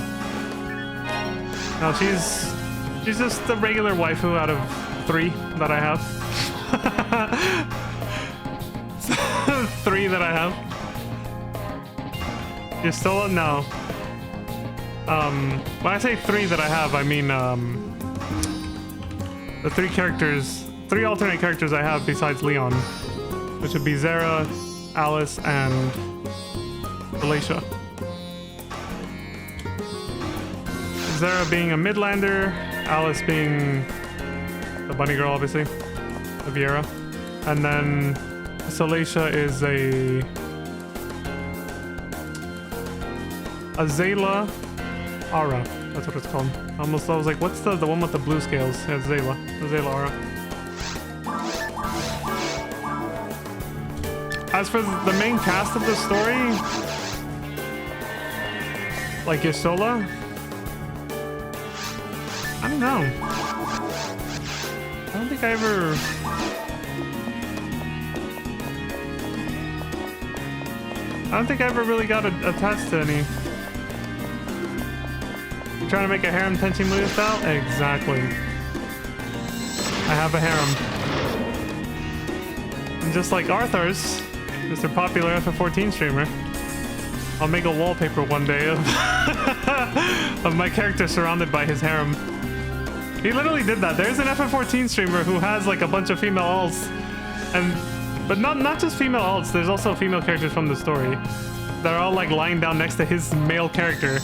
No, she's just the regular waifu out of 3 that I have. 3 that I have. You stole it? No. When I say 3 that I have, I mean the 3 alternate characters I have besides Leon, which would be Zara, Alice, and Alicia. Zara being a Midlander, Alice being the bunny girl, obviously, the Viera, and then Salacia is a Zayla Ara. That's what it's called. I was like, what's the one with the blue scales? Yeah, Zayla. The Zayla Ara. As for the main cast of the story, like Ysola, I don't know. I don't think I ever... really got attached to any. You trying to make a harem Tenchi Muyo style? Exactly. I have a harem. And just like Arthur's, Mr. Popular FF14 streamer, I'll make a wallpaper one day of, of my character surrounded by his harem. He literally did that. There's an FF14 streamer who has like a bunch of female alts, but not just female alts. There's also female characters from the story that are all like lying down next to his male character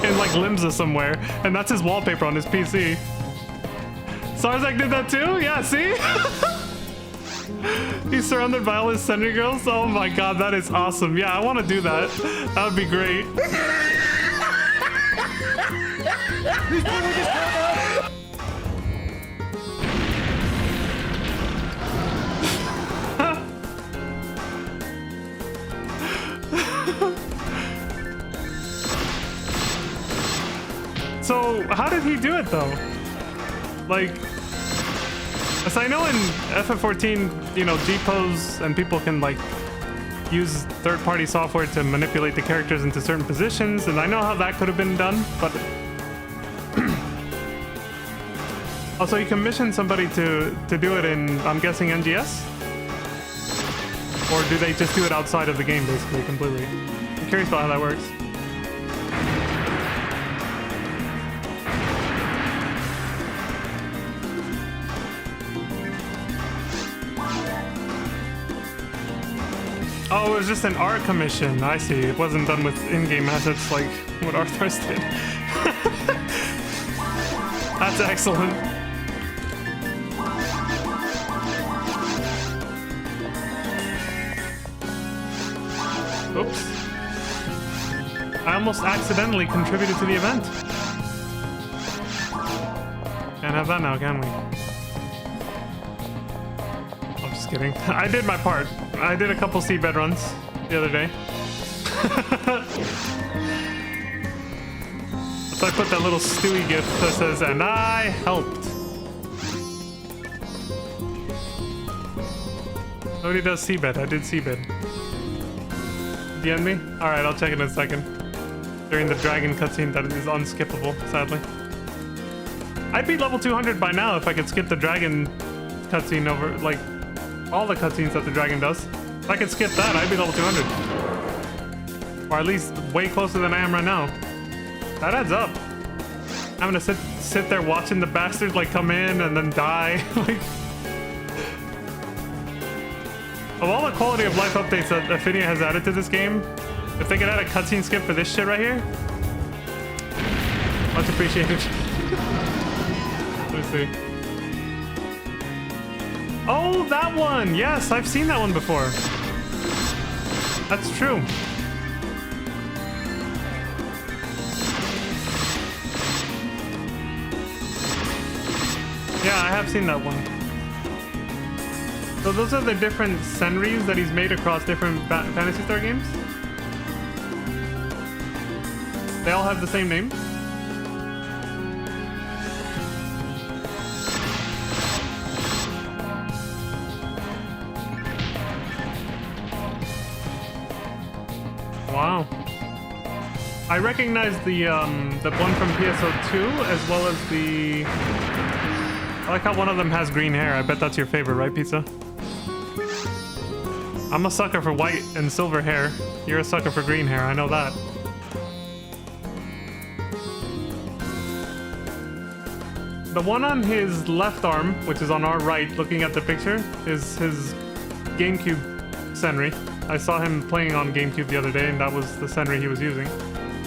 in like Limsa somewhere, and that's his wallpaper on his PC. Sarzak did that too? Yeah, see? He's surrounded by all his Sentry girls. Oh my god, that is awesome. Yeah, I want to do that. That would be great. So, how did he do it though? Like, as I know in FF14, you know, G-pose and people can like use third-party software to manipulate the characters into certain positions, and I know how that could have been done, but also you commission somebody to do it in, I'm guessing, NGS? Or do they just do it outside of the game basically completely? I'm curious about how that works. Oh, it was just an art commission. I see. It wasn't done with in-game assets like what Arthur's did. That's excellent. Oops. I almost accidentally contributed to the event. Can't have that now, can we? I'm just kidding. I did my part. I did a couple seabed runs the other day. So I put that little Stewie gif that says, "And I helped." Nobody does seabed. I did seabed. Do you end me? Alright, I'll check it in a second. During the dragon cutscene that is unskippable, sadly. I'd be level 200 by now if I could skip the dragon cutscene over, like, all the cutscenes that the dragon does. If I could skip that, I'd be level 200. Or at least way closer than I am right now. That adds up. Having to sit there watching the bastards like come in and then die. Like, of all the quality of life updates that Affinia has added to this game, if they could add a cutscene skip for this shit right here, much appreciated. Let me see. Oh, that one! Yes, I've seen that one before. That's true. Yeah, I have seen that one. So those are the different Senris that he's made across different Phantasy Star games? They all have the same name? I recognize the one from PSO2 as well as the... I like how one of them has green hair. I bet that's your favorite, right, Pizza? I'm a sucker for white and silver hair. You're a sucker for green hair, I know that. The one on his left arm, which is on our right, looking at the picture, is his GameCube Senri. I saw him playing on GameCube the other day, and that was the Senri he was using.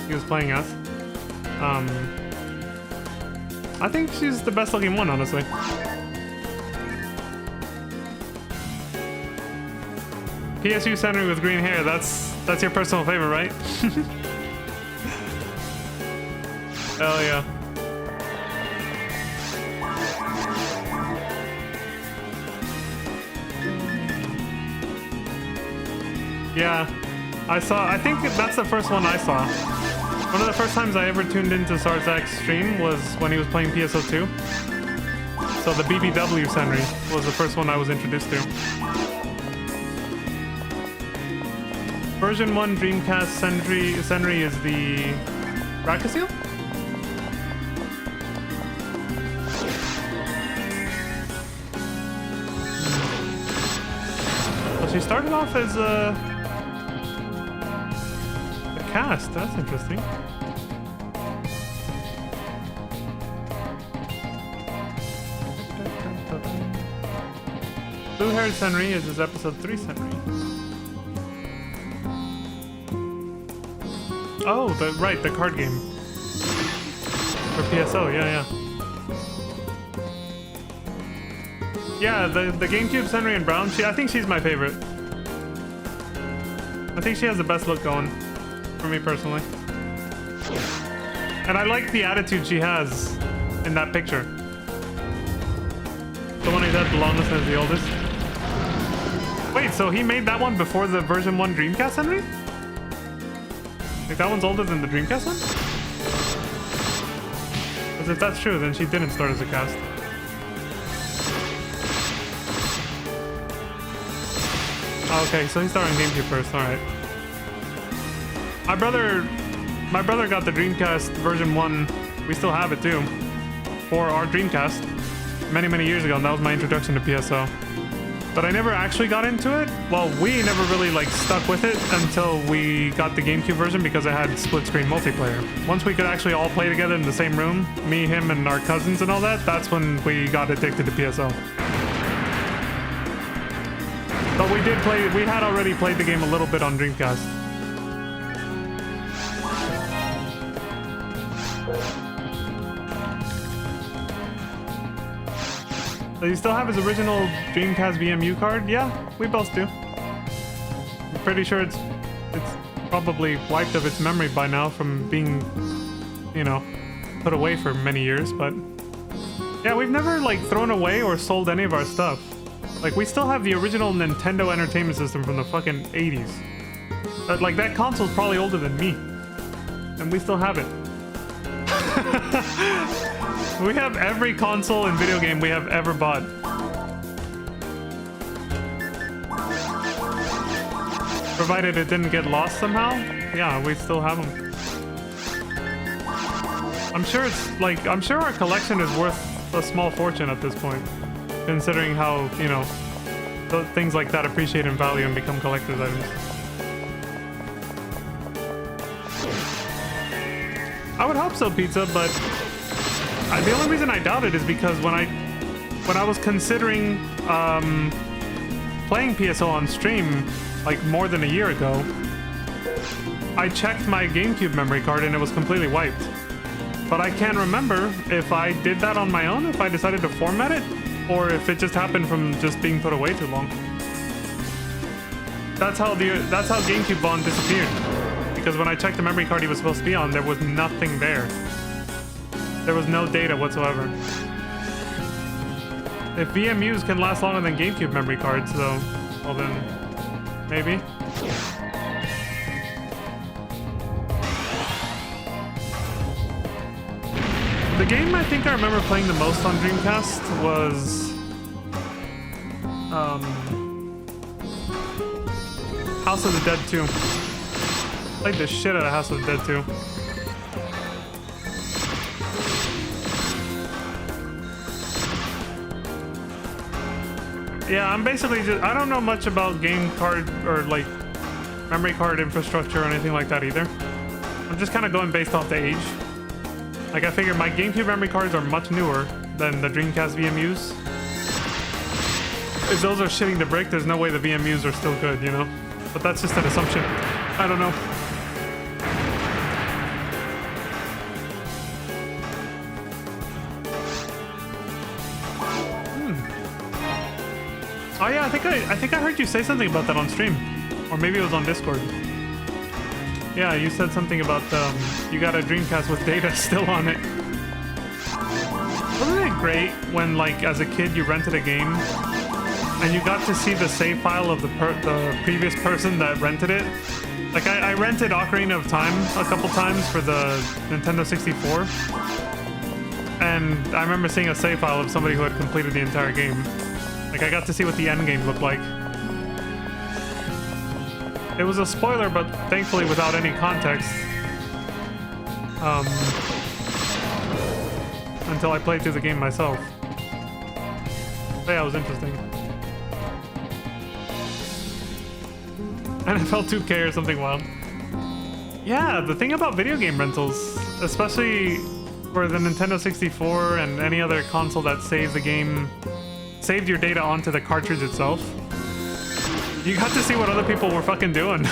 He was playing as. I think she's the best looking one, honestly. PSU Senri with green hair, that's your personal favorite, right? Hell yeah. Yeah, I think that's the first one I saw. One of the first times I ever tuned into Sarzak's stream was when he was playing PSO2. So the BBW Senri was the first one I was introduced to. Version 1 Dreamcast Senri is the Rakasil? Well, she started off as a cast. That's interesting. Blue-haired Senri is his episode 3 Senri. Oh, right, the card game. For PSO, yeah. Yeah, the GameCube Senri in brown, I think she's my favorite. I think she has the best look going, for me personally. And I like the attitude she has in that picture. The one who's had the longest and is the oldest. Wait, so he made that one before the version 1 Dreamcast Senri? Like that one's older than the Dreamcast one? Because if that's true, then she didn't start as a cast. Oh, okay, so he started on GameCube first, alright. My brother got the Dreamcast version 1, we still have it too, for our Dreamcast many years ago, and that was my introduction to PSO. But I never actually got into it. Well, we never really like stuck with it until we got the GameCube version because it had split screen multiplayer. Once we could actually all play together in the same room, me, him, and our cousins and all that, that's when we got addicted to PSO. But we had already played the game a little bit on Dreamcast. Does he still have his original Dreamcast VMU card? Yeah, we both do. I'm pretty sure it's probably wiped of its memory by now from being, you know, put away for many years, but yeah, we've never like thrown away or sold any of our stuff. Like we still have the original Nintendo Entertainment System from the fucking 80s. But like that console's probably older than me. And we still have it. We have every console and video game we have ever bought. Provided it didn't get lost somehow. Yeah, we still have them. I'm sure our collection is worth a small fortune at this point. Considering how, you know, things like that appreciate in value and become collector's items. I would hope so, Pizza, but the only reason I doubt it is because when I was considering playing PSO on stream like more than a year ago, I checked my GameCube memory card and it was completely wiped. But I can't remember if I did that on my own, if I decided to format it, or if it just happened from just being put away too long. That's how GameCube Bond disappeared. Because when I checked the memory card he was supposed to be on, there was nothing there. There was no data whatsoever. If VMUs can last longer than GameCube memory cards, though, well then, maybe. The game I think I remember playing the most on Dreamcast was House of the Dead 2. Played the shit out of House of the Dead 2. Yeah, I'm basically just, I don't know much about game card or like memory card infrastructure or anything like that either. I'm just kind of going based off the age. Like I figure my GameCube memory cards are much newer than the Dreamcast VMUs. If those are shitting the brick, there's no way the VMUs are still good, you know? But that's just an assumption. I don't know. Oh yeah, I think I heard you say something about that on stream, or maybe it was on Discord. Yeah, you said something about you got a Dreamcast with data still on it. Wasn't it great when, like, as a kid you rented a game and you got to see the save file of the previous person that rented it? Like I rented Ocarina of Time a couple times for the Nintendo 64, and I remember seeing a save file of somebody who had completed the entire game. Like, I got to see what the end game looked like. It was a spoiler, but thankfully without any context. Until I played through the game myself. But yeah, it was interesting. NFL 2K or something wild. Yeah, the thing about video game rentals, especially for the Nintendo 64 and any other console that saved the game, saved your data onto the cartridge itself, you got to see what other people were fucking doing.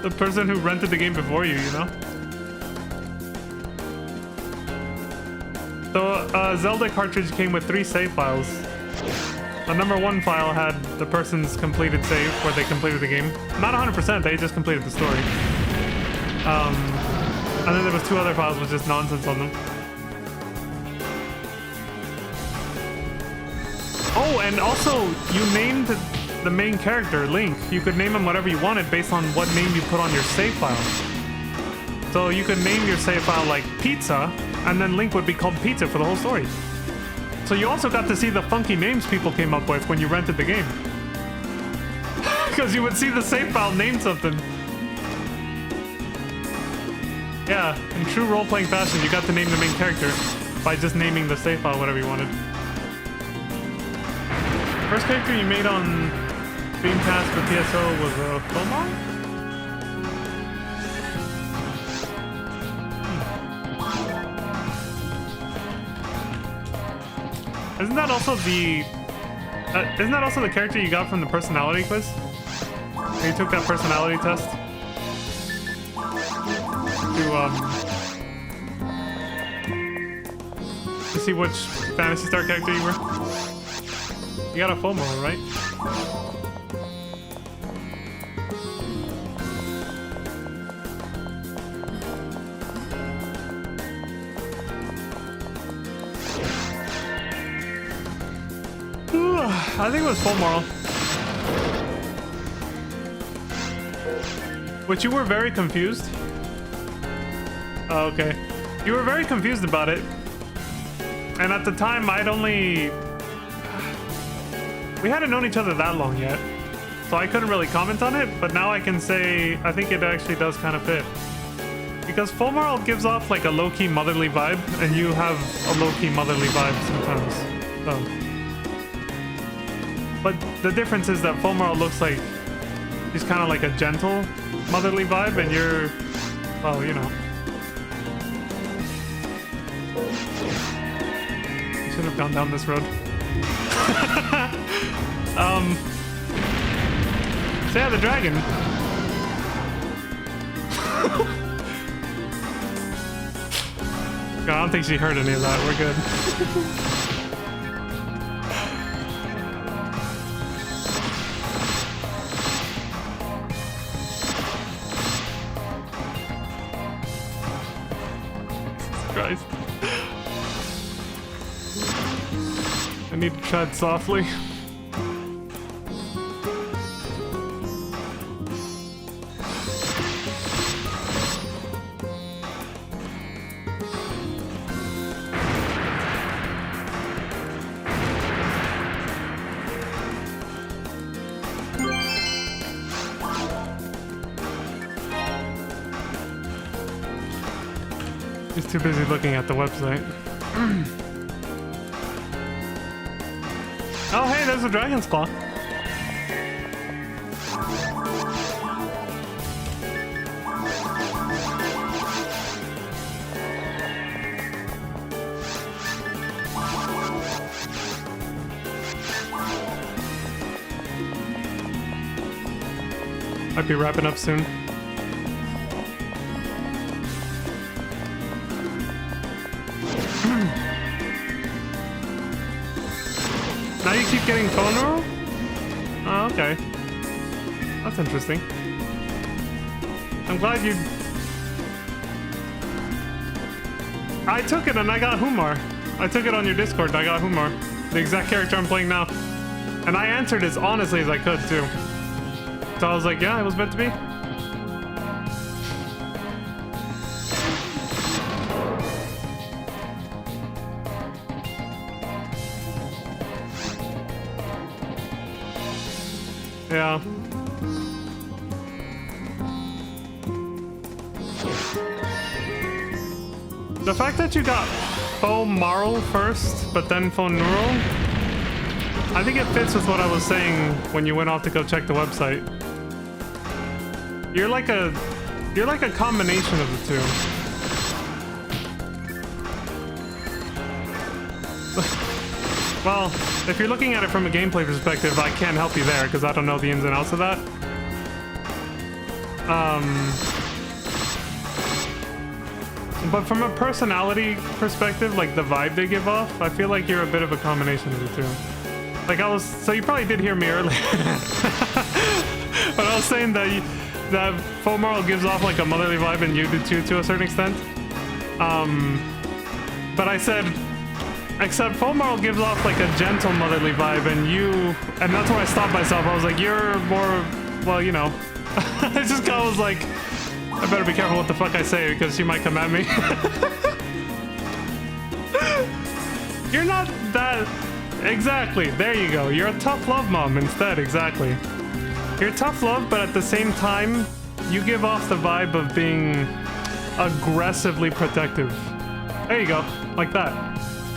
The person who rented the game before you know? So, Zelda cartridge came with 3 save files. The number 1 file had the person's completed save, where they completed the game. Not 100%, they just completed the story. And then there was 2 other files with just nonsense on them. Oh, and also, you named the main character, Link. You could name him whatever you wanted based on what name you put on your save file. So you could name your save file like Pizza, and then Link would be called Pizza for the whole story. So you also got to see the funky names people came up with when you rented the game. Because you would see the save file name something. Yeah, in true role-playing fashion, you got to name the main character by just naming the save file whatever you wanted. First character you made on Dreamcast for PSO was Fomar? Isn't that also the character you got from the personality quiz? Where you took that personality test to see which Phantasy Star character you were? You got a FOMO, right? I think it was FOMO. But you were very confused. Oh, okay. You were very confused about it. And at the time, we hadn't known each other that long yet, so I couldn't really comment on it, but now I can say I think it actually does kind of fit. Because Fulmarl gives off like a low-key motherly vibe, and you have a low-key motherly vibe sometimes. So. But the difference is that Fulmarl looks like he's kind of like a gentle motherly vibe, and you're, well, you know. I should have gone down this road. So yeah, the dragon. God, I don't think she heard any of that. We're good. Christ. I need to tread softly. He's too busy looking at the website. Oh, hey, there's a dragon's claw. Might be wrapping up soon. Now you keep getting phone. Oh, okay. That's interesting. I'm glad you... I took it and I got Humar. I took it on your Discord and I got Humar. The exact character I'm playing now. And I answered as honestly as I could, too. So I was like, yeah, it was meant to be. Yeah. The fact that you got Faux Marl first, but then Faux Neural, I think it fits with what I was saying when you went off to go check the website. You're like a combination of the two. Well, if you're looking at it from a gameplay perspective, I can't help you there because I don't know the ins and outs of that. But from a personality perspective, like the vibe they give off, I feel like you're a bit of a combination of the two. Like so you probably did hear me earlier. But I was saying that that Faux Marl gives off like a motherly vibe and you do too to a certain extent. But I said, except Faux Marl gives off like a gentle motherly vibe and that's where I stopped myself. I was like, you're more, well, you know. I just kind of was like, I better be careful what the fuck I say because she might come at me. You're not that... Exactly, there you go. You're a tough love mom instead, exactly. You're tough love, but at the same time, you give off the vibe of being aggressively protective. There you go, like that.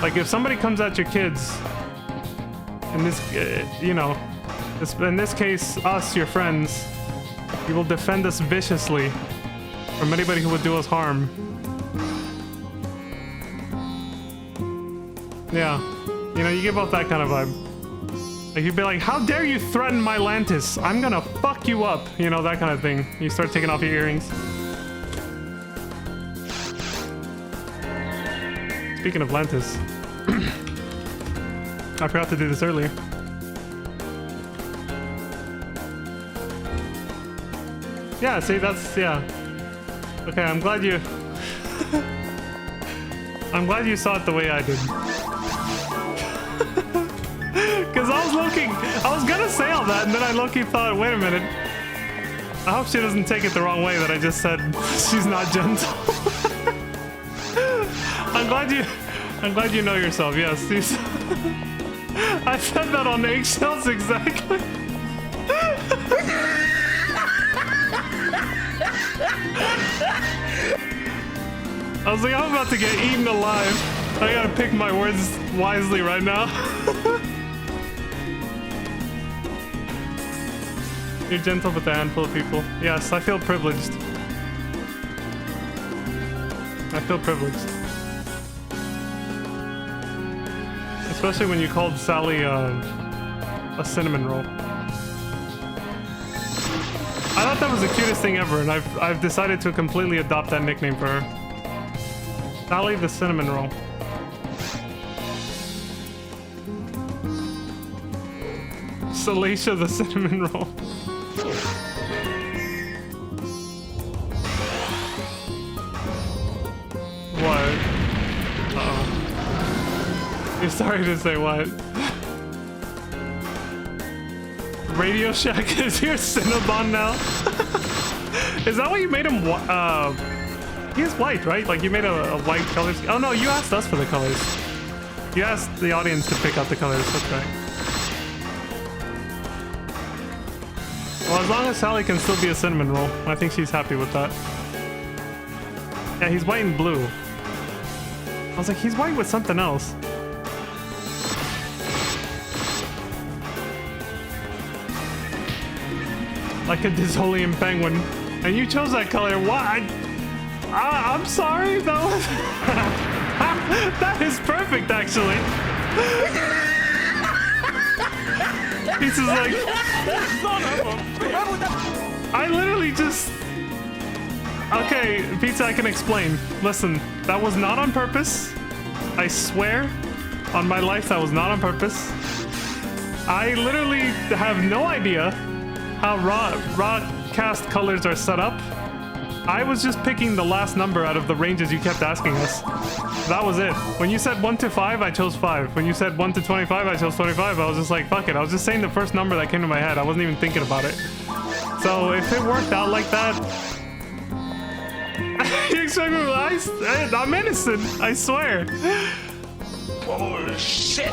Like if somebody comes at your kids, in this, you know, in this case, us, your friends, you will defend us viciously from anybody who would do us harm. Yeah, you know, you give off that kind of vibe. Like you'd be like, how dare you threaten my Lantis? I'm gonna fuck you up. You know, that kind of thing. You start taking off your earrings. Speaking of Lantis, I forgot to do this earlier. Yeah, see, that's, yeah. Okay, I'm glad you... I'm glad you saw it the way I did. Because I was gonna say all that, and then I low-key thought, wait a minute. I hope she doesn't take it the wrong way that I just said she's not gentle. I'm glad you know yourself, yes. I said that on eggshells exactly. I was like, I'm about to get eaten alive. I gotta pick my words wisely right now. You're gentle with a handful of people. Yes, I feel privileged. I feel privileged. Especially when you called Sally a cinnamon roll. I thought that was the cutest thing ever, and I've decided to completely adopt that nickname for her. Sally the cinnamon roll. Salacia the cinnamon roll. What? Uh-oh. You're sorry to say what? Radio Shack is your Cinnabon now? Is that why you made him he is white, right? Like you made a white color. Oh no, you asked us for the colors. You asked the audience to pick out the colors, that's right. Well, as long as Sally can still be a cinnamon roll, I think she's happy with that. Yeah, he's white and blue. I was like, he's white with something else. like a Disolium penguin. And you chose that color. Why? I'm sorry. That was... that is perfect, actually. Pizza's like... I literally just... Okay, Pizza, I can explain. Listen, that was not on purpose. I swear on my life that was not on purpose. I literally have no idea how raw cast colors are set up. I was just picking the last number out of the ranges you kept asking us. That was it. When you said 1 to 5, I chose 5. When you said 1 to 25, I chose 25. I was just like, fuck it. I was just saying the first number that came to my head. I wasn't even thinking about it. So if it worked out like that... You expect me to... I'm innocent. I swear. Oh, shit!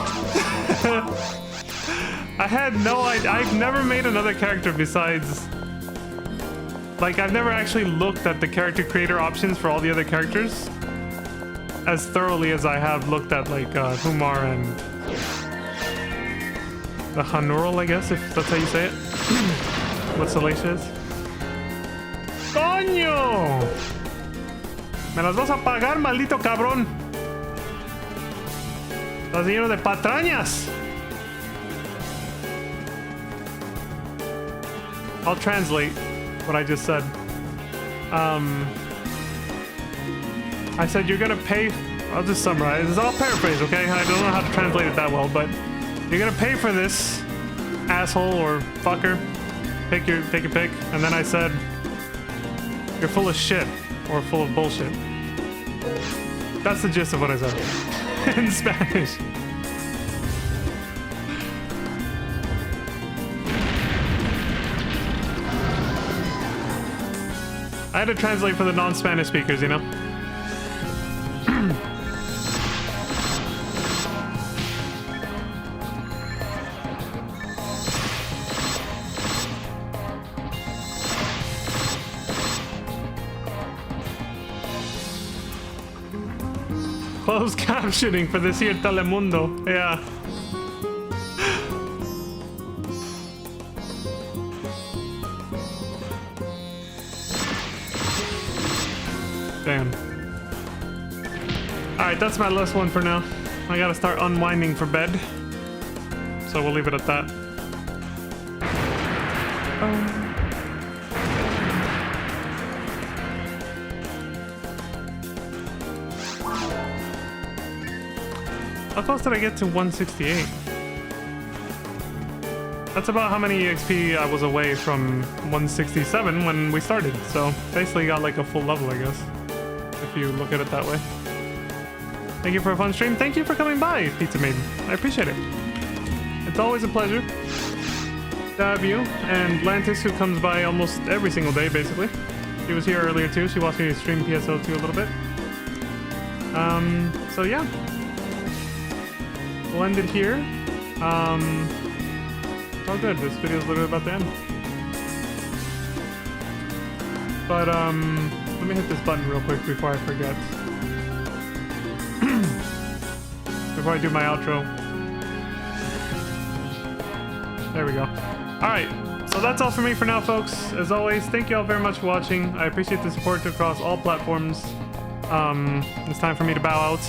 I had no idea. I've never made another character besides... Like, I've never actually looked at the character creator options for all the other characters as thoroughly as I have looked at, like, Humar and the Hanural, I guess, if that's how you say it. What Salacia is. ¡Coño! Me las vas a pagar, maldito cabrón. Estás lleno de patrañas. I'll translate what I just said. I said you're gonna pay. I'll just summarize. I'll paraphrase, okay? I don't know how to translate it that well, but you're gonna pay for this, asshole or fucker. Take your pick. And then I said, you're full of shit or full of bullshit. That's the gist of what I said in Spanish. I had to translate for the non-Spanish speakers, you know? Closed captioning for this here Telemundo. Yeah. Damn. Alright, that's my last one for now. I gotta start unwinding for bed. So we'll leave it at that. How close did I get to 168? That's about how many EXP I was away from 167 when we started. So basically got like a full level, I guess, if you look at it that way. Thank you for a fun stream. Thank you for coming by, Pizza Maiden. I appreciate it. It's always a pleasure to have you and Lantis, who comes by almost every single day, basically. She was here earlier too. She watched me stream PSO2 a little bit. So yeah. We'll end it here. Oh good, this video is literally about to end. But let me hit this button real quick before I forget. Before I do my outro. There we go. Alright, so that's all for me for now, folks. As always, thank you all very much for watching. I appreciate the support across all platforms. It's time for me to bow out.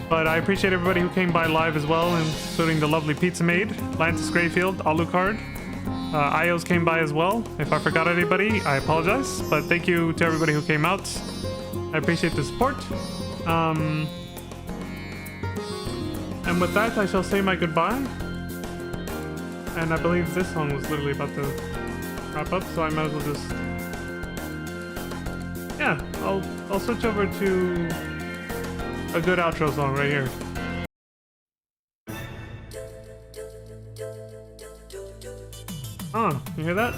But I appreciate everybody who came by live as well, including the lovely Pizza Maid, Lantis Greyfield, Alucard. Ios came by as well. If I forgot anybody, I apologize. But thank you to everybody who came out. I appreciate the support. And with that, I shall say my goodbye. And I believe this song was literally about to wrap up, so I might as well just... Yeah, I'll switch over to a good outro song right here. Oh, you hear that?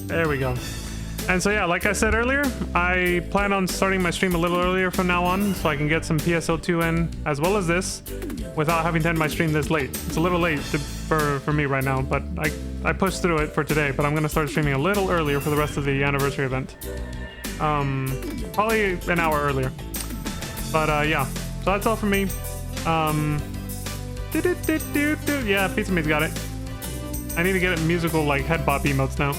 There we go. And so yeah, like I said earlier, I plan on starting my stream a little earlier from now on so I can get some PSO2 in, as well as this, without having to end my stream this late. It's a little late for me right now, but I pushed through it for today, but I'm going to start streaming a little earlier for the rest of the anniversary event. Probably an hour earlier. But yeah, so that's all for me. Yeah, Pizza Mate's got it. I need to get it musical like head bop emotes now.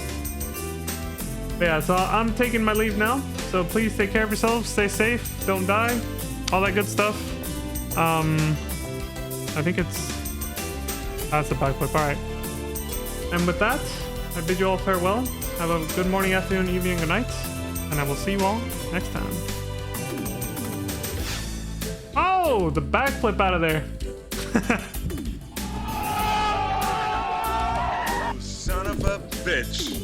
But yeah, so I'm taking my leave now. So please take care of yourselves, stay safe, don't die, all that good stuff. I think that's the backflip. All right. And with that, I bid you all farewell. Have a good morning, afternoon, evening, good night, and I will see you all next time. Oh, the backflip out of there. Son of a bitch.